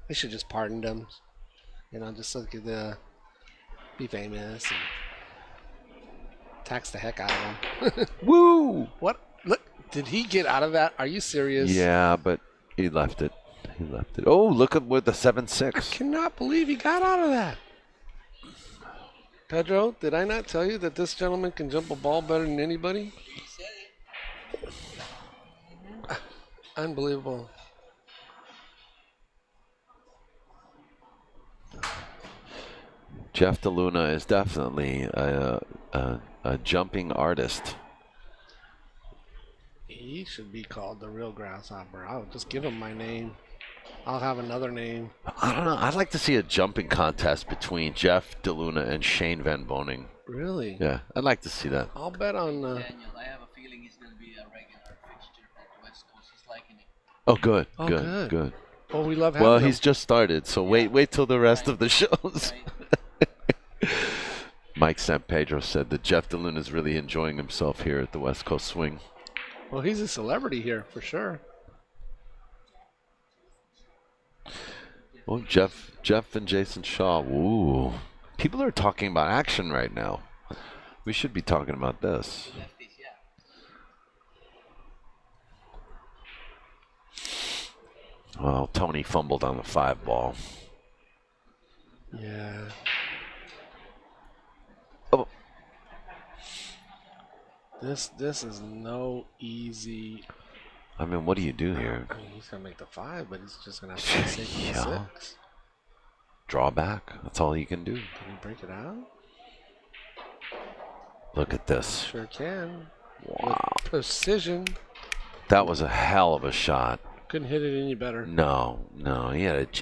They should just pardon them. You know, just so they could be famous and tax the heck out of them. Woo! What? Look, did he get out of that? Are you serious? Yeah, but he left it. He left it. Oh, look at with the 7-6. Cannot believe he got out of that. Pedro, did I not tell you that this gentleman can jump a ball better than anybody? He said it. Unbelievable. Jeff DeLUNA is definitely a jumping artist. He should be called the real grasshopper. I'll just give him my name. I'll have another name. I don't know. I'd like to see a jumping contest between Jeff DeLUNA and Shane Van Boning. Really? Yeah, I'd like to see that. I'll bet on. Daniel, I have a feeling he's going to be a regular fixture at the West Coast. He's liking it. Oh, good, Oh, good, good. Oh, we love having Well, him. he's just started, so wait till the rest of the shows. Right? Mike San Pedro said that Jeff DeLUNA is really enjoying himself here at the West Coast Swing. Well, he's a celebrity here for sure. Oh, Jeff and Jason Shaw. Ooh. People are talking about action right now. We should be talking about this. Lefties, yeah. Well, Tony fumbled on the 5 ball. Yeah. Oh. This is no easy. I mean, what do you do here? I mean, he's gonna make the 5, but he's just gonna have to stay safe on the Yeah. 6. Draw back. That's all you can do. Can he break it out? Look at this. Sure can. Wow. With precision. That was a hell of a shot. Couldn't hit it any better. No.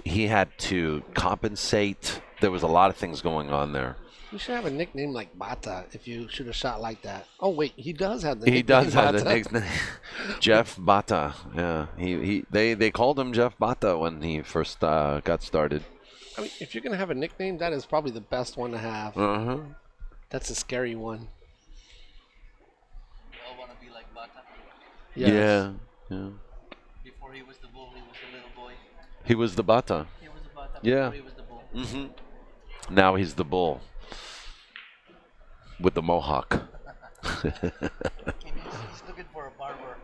He had to compensate. There was a lot of things going on there. You should have a nickname like Bata if you shoot a shot like that. Oh wait, he does have the nickname. He does have the Bata. nickname. Jeff Bata. Yeah. They called him Jeff Bata when he first got started. I mean, if you're gonna have a nickname, that is probably the best one to have. Uh-huh. That's a scary one. We all want to be like Bata. Yes. Yeah. Before he was the bull, he was a little boy. He was the Bata. He was the Bata Yeah. before he was the bull. Mm-hmm. Now he's the bull. With the mohawk. He's looking for a barber.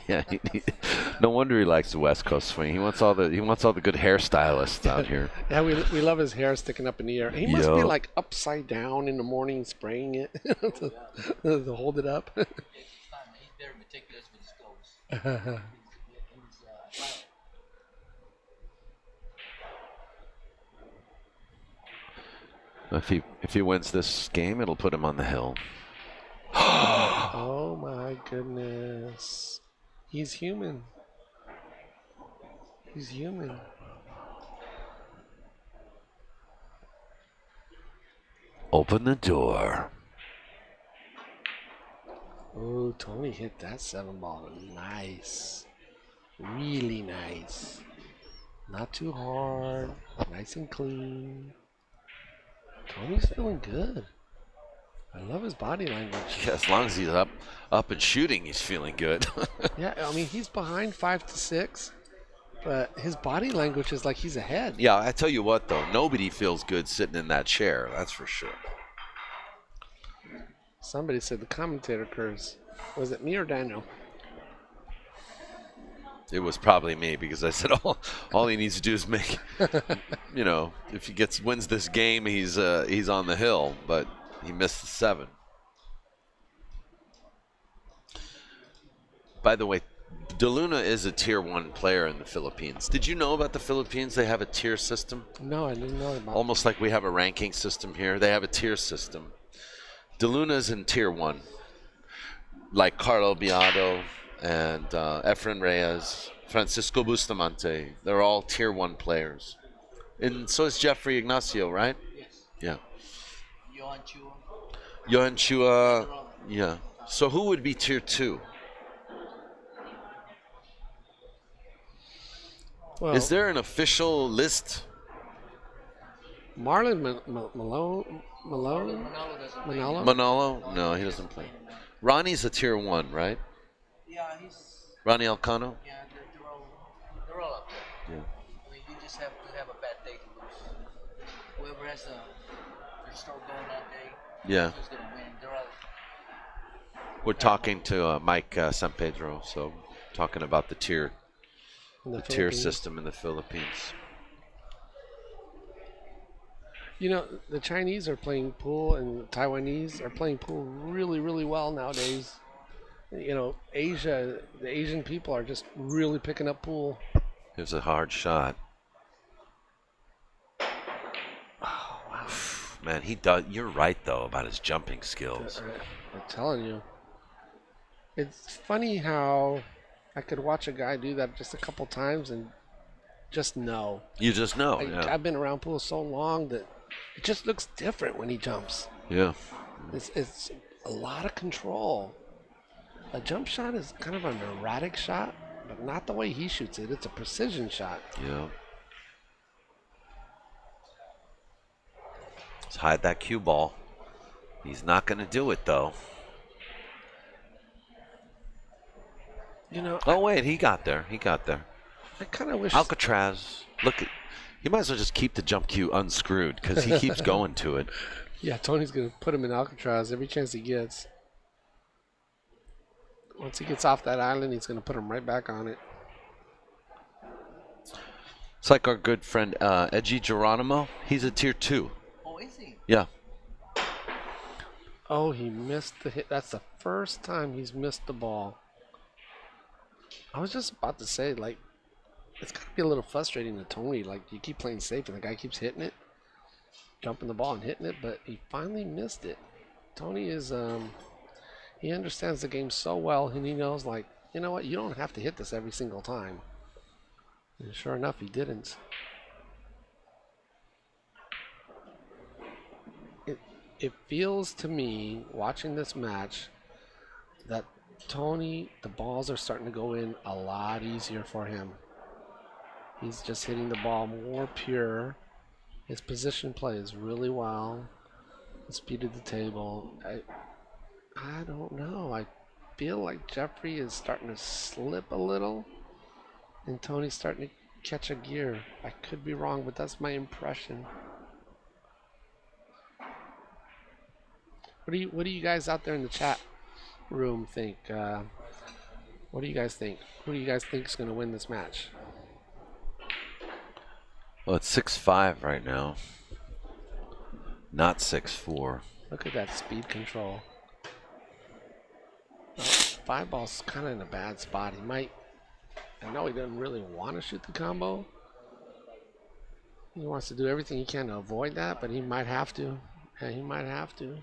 Yeah, no wonder he likes the West Coast swing. He wants all the good hairstylists out here. Yeah, we love his hair sticking up in the air. He must be Yup. like upside down in the morning, spraying it to hold it up. He's very meticulous with his clothes. If he wins this game, it'll put him on the hill. Oh my goodness. He's human. He's human. Open the door. Oh, Tony hit that 7 ball. Nice. Really nice. Not too hard. Nice and clean. Tony's feeling good. I love his body language. Yeah, as long as he's up and shooting, he's feeling good. Yeah, I mean, he's behind 5-6, but his body language is like he's ahead. Yeah, I tell you what, though, nobody feels good sitting in that chair. That's for sure. Somebody said the commentator curse. Was it me or Daniel? It was probably me because I said all he needs to do is make, if he wins this game, he's on the hill, but he missed the 7. By the way, DeLUNA is a tier 1 player in the Philippines. Did you know about the Philippines? They have a tier system. No, I didn't know about. Almost like we have a ranking system here. They have a tier system. DeLUNA is in tier 1, like Carlo Biado and Efren Reyes, Francisco Bustamante. They're all tier 1 players. And so is Jeffrey Ignacio, right? Yes. Yeah. Johan Chua. Johan Chua, yeah. So who would be tier 2? Well, Is there an official list? Marlon Malone? Manalo doesn't play. Manalo? Manolo? No, he doesn't play. Ronnie's a tier 1, right? Yeah, he's. Ronnie Elcano? Yeah, they're all up there. Yeah. I mean, you just have to have a bad day to lose. Whoever has their store going that day, Yeah. who's gonna win? They're all. We're talking to Mike San Pedro, so talking about the tier In the tier Philippines. system in the Philippines. The Chinese are playing pool and the Taiwanese are playing pool really, really well nowadays. The Asian people are just really picking up pool. Here's a hard shot. Oh, wow. Man, he does. You're right though about his jumping skills. I'm telling you. It's funny how I could watch a guy do that just a couple times and just know. You just know. Yeah. I've been around pool so long that it just looks different when he jumps. Yeah. It's a lot of control. A jump shot is kind of an erratic shot, but not the way he shoots it. It's a precision shot. Yeah. Let's hide that cue ball. He's not going to do it though. Oh wait, he got there. He got there. I kind of wish. Alcatraz. Look, he might as well just keep the jump cue unscrewed because he keeps going to it. Yeah, Tony's gonna put him in Alcatraz every chance he gets. Once he gets off that island, he's gonna put him right back on it. It's like our good friend Edgy Geronimo. He's a tier 2. Oh, is he? Yeah. Oh, he missed the hit. That's the first time he's missed the ball. I was just about to say, like, it's gotta be a little frustrating to Tony. Like, you keep playing safe and the guy keeps hitting it, jumping the ball and hitting it, but he finally missed it. Tony is, he understands the game so well, and he knows, like, you know what, you don't have to hit this every single time. And sure enough, he didn't. It feels to me, watching this match, that Tony, the balls are starting to go in a lot easier for him. He's just hitting the ball more pure. His position play is really well. The speed of the table. I don't know. I feel like Jeffrey is starting to slip a little, and Tony's starting to catch a gear. I could be wrong, but that's my impression. What do you guys out there in the chat room think? What do you guys think? Who do you guys think is going to win this match? Well, it's 6-5 right now. Not 6-4. Look at that speed control. Five ball's kind of in a bad spot. He might. I know he doesn't really want to shoot the combo. He wants to do everything he can to avoid that, but he might have to. Yeah, he might have to.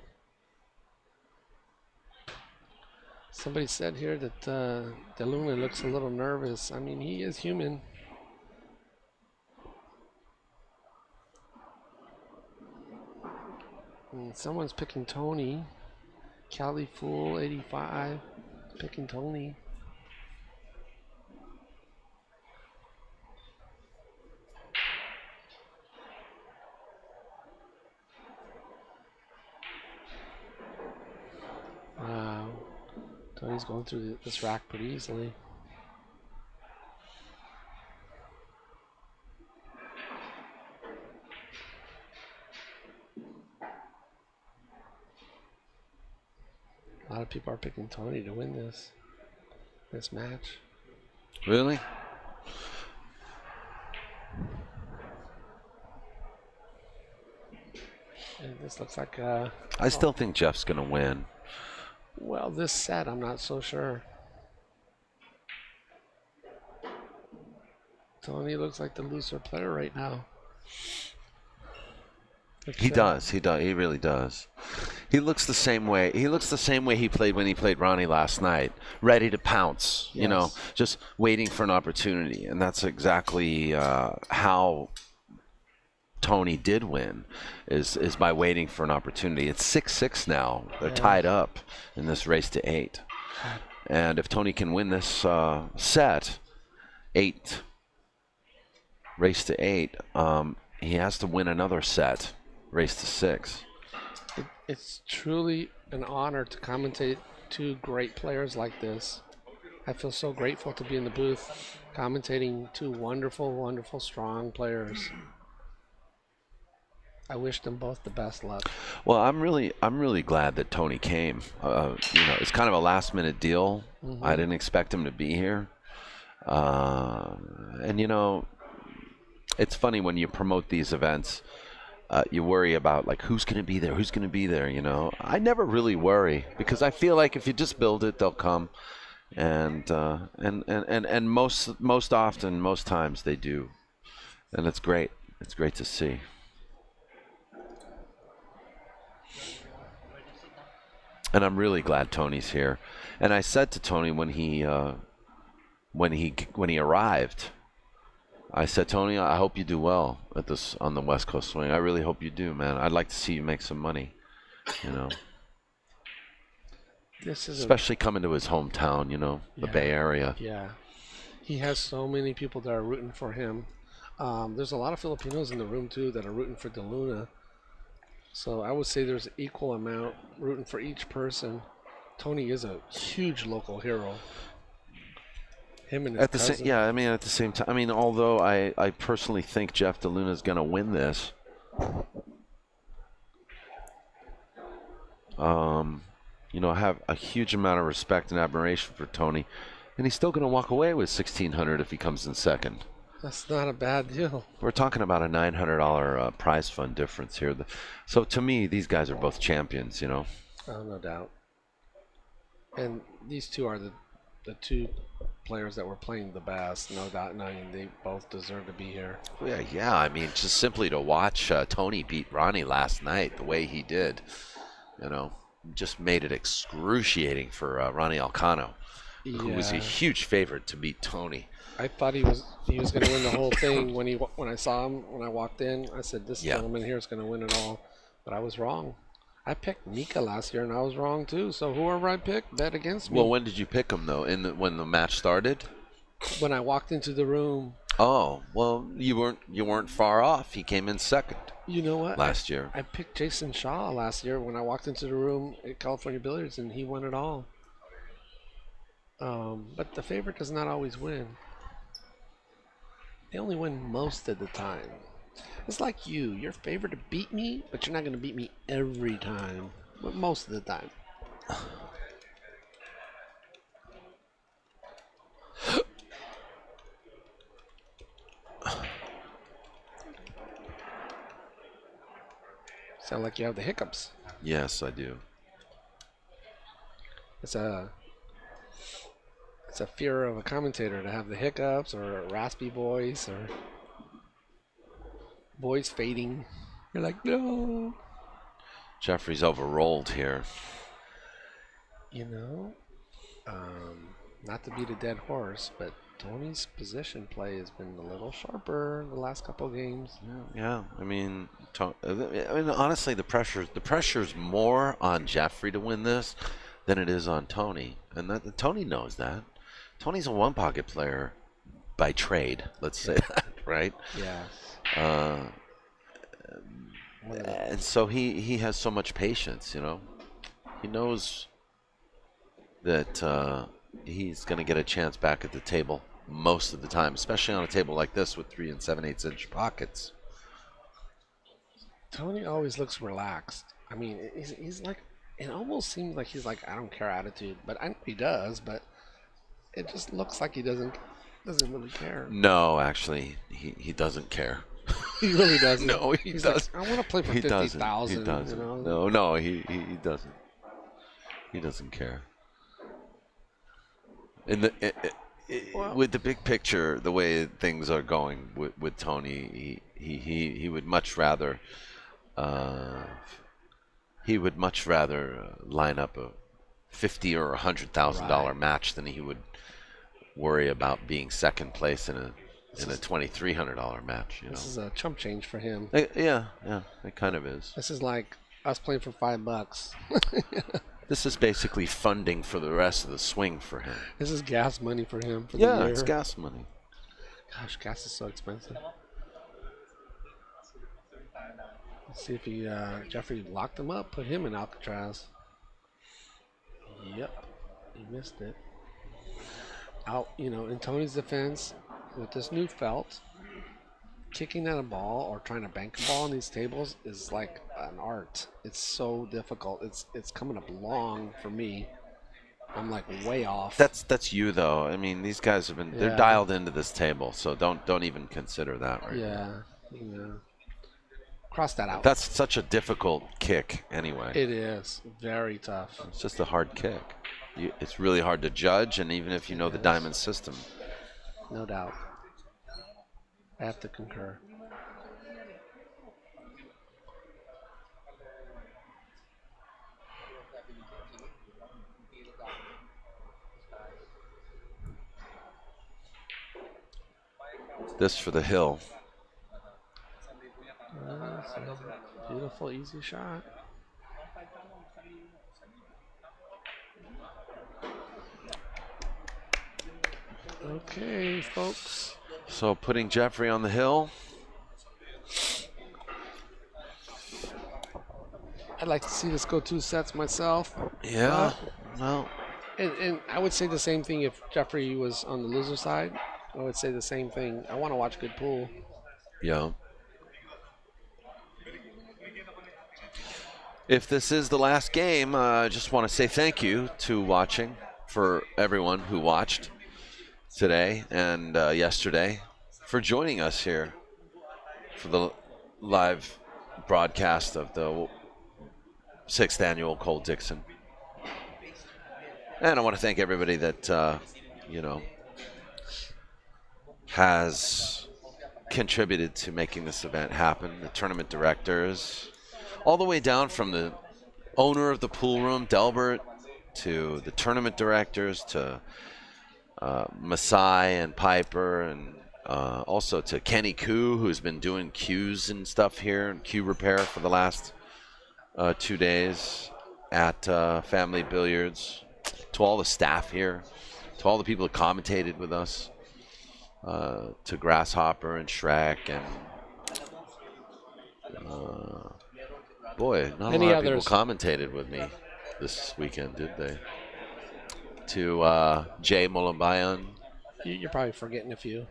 Somebody said here that DeLUNA looks a little nervous. I mean, he is human. And someone's picking Tony. Cali Fool 85 picking Tony. Wow. Tony's going through this rack pretty easily. of people are picking Tony to win this match. Really? And this looks like I still think Jeff's going to win. well, this set I'm not so sure. Tony looks like the looser player right now. He does. He really does. He looks the same way. He looks the same way he played when he played Ronnie last night, ready to pounce. Yes. You know, just waiting for an opportunity, and that's exactly how Tony did win, is by waiting for an opportunity. It's 6-6 now. They're tied up in this race to 8, and if Tony can win this set, 8, race to 8, he has to win another set. Race to 6. It's truly an honor to commentate two great players like this. I feel so grateful to be in the booth commentating two wonderful, wonderful, strong players. I wish them both the best luck. Well, I'm really glad that Tony came. You know, it's kind of a last-minute deal. I didn't expect him to be here, and you know, it's funny when you promote these events. You worry about like who's going to be there, you know. I never really worry because I feel like if you just build it, they'll come, and most often, most times they do, and it's great. It's great to see. And I'm really glad Tony's here. And I said to Tony when he arrived, I said, Tony, I hope you do well at this on the West Coast Swing. I really hope you do, man. I'd like to see you make some money, you know. This is especially coming to his hometown, you know, the Bay Area. Yeah, he has so many people that are rooting for him. There's a lot of Filipinos in the room too that are rooting for DeLUNA. So I would say there's an equal amount rooting for each person. Tony is a huge local hero. Him and his At the cousin. same, yeah, I mean, at the same time, I mean, although I personally think Jeff DeLUNA is going to win this, you know, I have a huge amount of respect and admiration for Tony, and he's still going to walk away with $1,600 if he comes in second. That's not a bad deal. We're talking about a $900 prize fund difference here. So to me, these guys are both champions, you know. Oh, no doubt. And these two are the two players that were playing the best, no doubt. And I mean, they both deserve to be here. Yeah. I mean, just simply to watch Tony beat Ronnie last night the way he did, you know, just made it excruciating for Ronnie Alcano, who was a huge favorite to beat Tony. I thought he was going to win the whole thing when I saw him when I walked in. I said, this gentleman here is going to win it all, but I was wrong. I picked Mika last year and I was wrong too. So whoever I picked bet against me. Well, when did you pick him though? When the match started? When I walked into the room. Oh, well, you weren't far off. He came in second. You know what? Last year. I picked Jason Shaw last year when I walked into the room at California Billiards and he won it all. But the favorite does not always win. They only win most of the time. It's like you. You're favored to beat me, but you're not going to beat me every time. But most of the time. Sound like you have the hiccups. Yes, I do. It's a fear of a commentator to have the hiccups or a raspy voice or voice fading. You're like, no. Jeffrey's overrolled here. You know, not to beat a dead horse, but Tony's position play has been a little sharper the last couple of games. Yeah. I mean, honestly, the pressure's more on Jeffrey to win this than it is on Tony, and Tony knows that. Tony's a one-pocket player by trade, let's say that, right? Yes. And so he has so much patience, you know. He knows that he's going to get a chance back at the table most of the time, especially on a table like this with 3 7/8 inch pockets. Tony always looks relaxed. I mean, he's like It almost seems like he's like, I don't care attitude, but I know he does, but it just looks like he doesn't really care. No, actually, he doesn't care. He really doesn't. No, he He's does. like, I want to play for He doesn't. 50,000. He doesn't. You know? No, he doesn't. He doesn't care. In the Well, with the big picture, the way things are going with Tony, he would much rather line up a $50,000 or $100,000 match than he would worry about being second place in a $2,300 match. You know. this is a chump change for him. Yeah, it kind of is. This is like us playing for $5. This is basically funding for the rest of the swing for him. This is gas money for him for the Yeah, year. it's gas money. Gosh, gas is so expensive. Let's see if he Jeffrey locked him up, put him in Alcatraz. Yep, he missed it. Out, in Tony's defense, with this new felt, kicking at a ball or trying to bank a ball on these tables is like an art. It's so difficult. It's coming up long for me. I'm like way off. That's you though. I mean, these guys have been they're dialed into this table, so don't even consider that right now. Yeah. Cross that out. That's such a difficult kick anyway. It is very tough. It's just a hard kick. It's really hard to judge, and even if you know the diamond system. No doubt. I have to concur. This for the hill. Beautiful, easy shot. Okay, folks. So putting Jeffrey on the hill. I'd like to see this go 2 sets myself. Yeah. Well. And I would say the same thing if Jeffrey was on the loser side. I would say the same thing. I want to watch good pool. Yeah. If this is the last game, I just want to say thank you to watching for everyone who watched today and yesterday for joining us here for the live broadcast of the 6th annual Cole Dickson. And I want to thank everybody that, has contributed to making this event happen. The tournament directors, all the way down from the owner of the pool room, Delbert, to the tournament directors, to Masai and Piper, and also to Kenny Koo, who's been doing cues and stuff here, and cue repair for the last 2 days at Family Billiards, to all the staff here, to all the people that commentated with us, to Grasshopper and Shrek, and boy, not Many a lot others. of people commentated with me this weekend, did they? To Jay Molambayan. You're probably forgetting a few.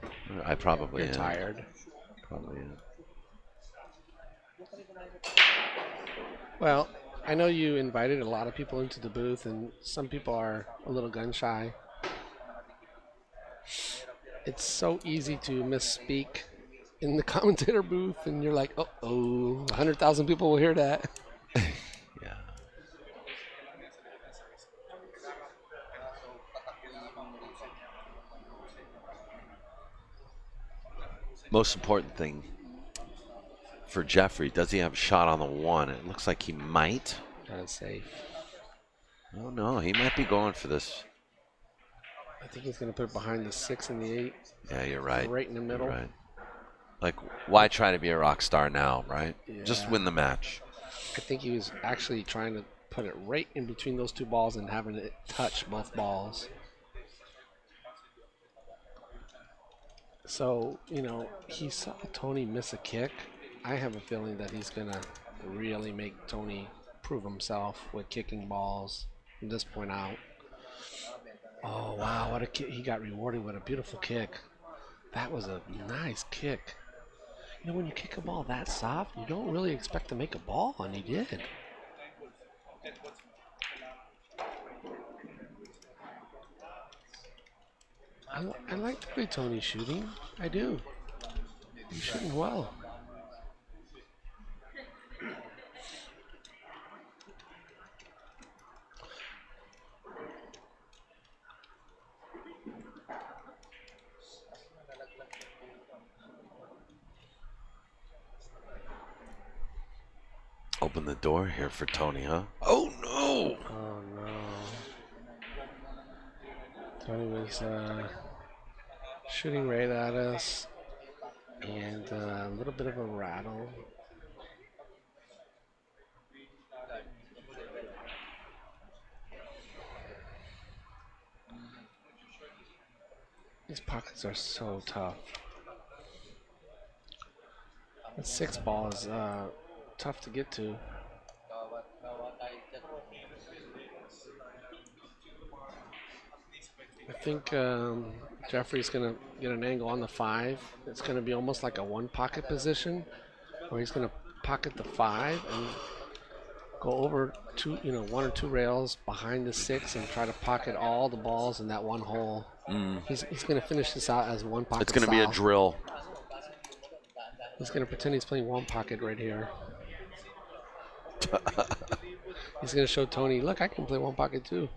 I probably You're am. tired. Probably am. Well, I know you invited a lot of people into the booth, and some people are a little gun shy. It's so easy to misspeak in the commentator booth, and you're like, uh-oh, 100,000 people will hear that. Yeah. Most important thing for Jeffrey, does he have a shot on the 1? It looks like he might. That's safe. Oh no, he might be going for this. I think he's going to put it behind the 6 and the 8. Yeah, you're right. Right in the middle. You're right. Like, why try to be a rock star now, right? Yeah. Just win the match. I think he was actually trying to put it right in between those 2 balls and having it touch both balls. So, he saw Tony miss a kick. I have a feeling that he's going to really make Tony prove himself with kicking balls from this point out. Oh, wow, what a kick. He got rewarded with a beautiful kick. That was a nice kick. When you kick a ball that soft, you don't really expect to make a ball, and he did. I like the way Tony's shooting. I do. He's shooting well. Open the door here for Tony, huh? Oh, no. Oh, no. Tony was shooting right at us. And a little bit of a rattle. These pockets are so tough. The 6 ball is tough to get to. I think Jeffrey's going to get an angle on the 5. It's going to be almost like a 1 pocket position, where he's going to pocket the 5 and go over 1 or 2 rails behind the 6 and try to pocket all the balls in that 1 hole. He's going to finish this out as 1 pocket. It's going to be a drill. He's going to pretend he's playing 1 pocket right here. He's going to show Tony, look, I can play 1 pocket too.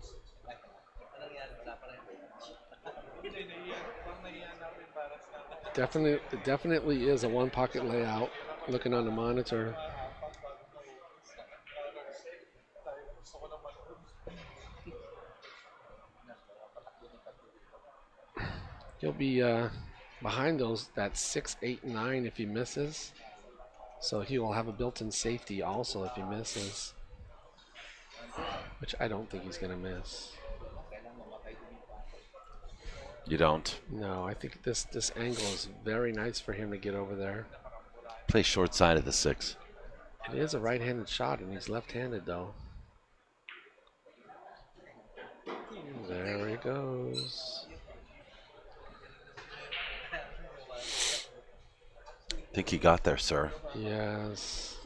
It definitely is a 1 pocket layout. Looking on the monitor. He'll be behind that 6, 8, 9 if he misses. So he will have a built-in safety also if he misses. Which I don't think he's going to miss. You don't? No, I think this angle is very nice for him to get over there. Play short side of the 6. It is a right-handed shot, and he's left-handed, though. There he goes. Think you got there, sir. Yes.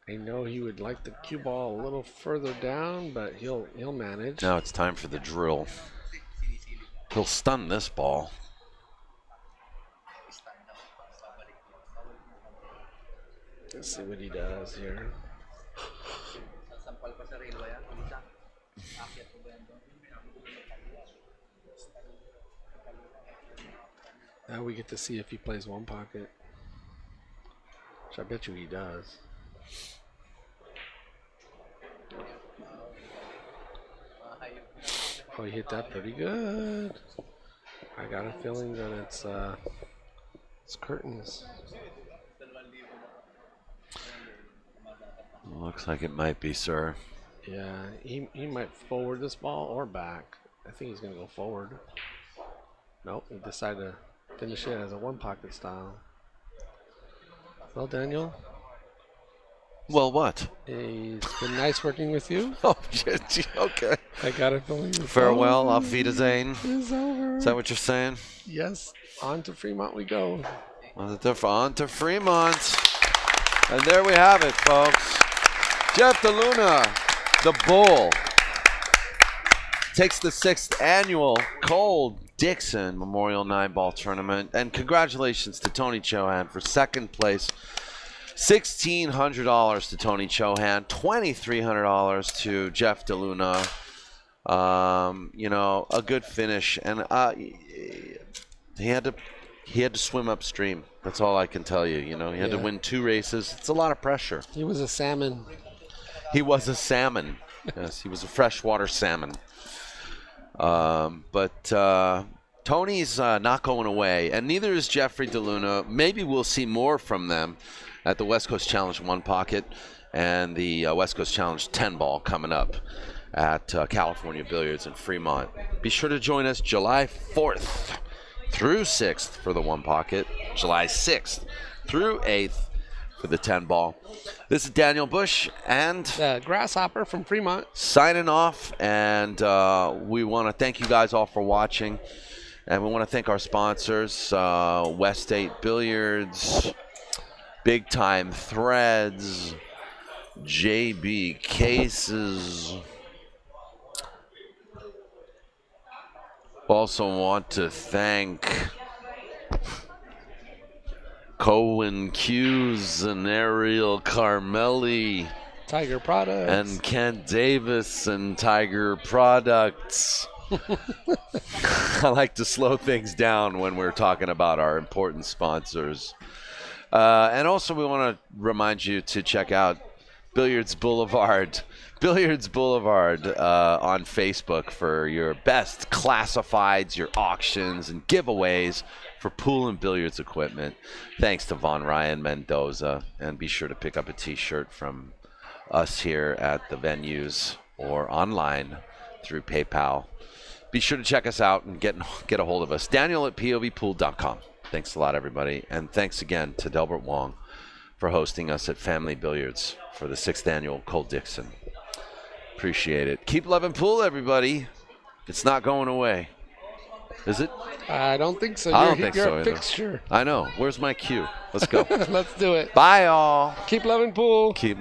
I know he would like the cue ball a little further down, but he'll manage. Now it's time for the drill. He'll stun this ball. Let's see what he does here. Now we get to see if he plays 1 pocket. Which I bet you he does. Oh, he hit that pretty good. I got a feeling that it's curtains. Looks like it might be, sir. Yeah, he might forward this ball or back. I think he's going to go forward. Nope, he decided to finish it as a 1 pocket style. Well, Daniel. Well, what? It's been nice working with you. Oh, shit. Okay. I got a feeling. Farewell, auf Wiedersehen. It's over. Is that what you're saying? Yes, on to Fremont we go. On to Fremont. And there we have it, folks. Jeff DeLUNA, the Bull, takes the 6th annual Cold Dickson Memorial 9-ball tournament. And congratulations to Tony CHOHAN for 2nd place. $1,600 to Tony CHOHAN, $2,300 to Jeff DeLUNA. A good finish, and he had to swim upstream. That's all I can tell you. He had to win 2 races. It's a lot of pressure. He was a salmon. He was a salmon. Yes, he was a freshwater salmon. But Tony's not going away, and neither is Jeffrey DeLUNA. Maybe we'll see more from them at the West Coast Challenge 1 pocket and the West Coast Challenge 10-ball coming up at California Billiards in Fremont. Be sure to join us July 4th through 6th for the 1 pocket, July 6th through 8th for the 10-ball. This is Daniel Bush and the Grasshopper from Fremont signing off, and we want to thank you guys all for watching, and we want to thank our sponsors, West 8 Billiards, Big Time Threads, JB Cases, Also want to thank Cohen Hughes and Ariel Carmelli Tiger Products. and Kent Davis and Tiger Products. I like to slow things down when we're talking about our important sponsors. And also we want to remind you to check out Billiards Boulevard on Facebook for your best classifieds, your auctions, and giveaways for pool and billiards equipment. Thanks to Von Ryan Mendoza. And be sure to pick up a t-shirt from us here at the venues or online through PayPal. Be sure to check us out and get a hold of us. Daniel at POVPOOL.com. Thanks a lot, everybody. And thanks again to Delbert Wong for hosting us at Family Billiards for the 6th annual Cole Dickson. Appreciate it. Keep loving pool, everybody. It's not going away. Is it? I don't think so. I don't think so You're a either. fixture. I know. Where's my cue? Let's go. Let's do it. Bye, y'all. Keep loving pool. Keep loving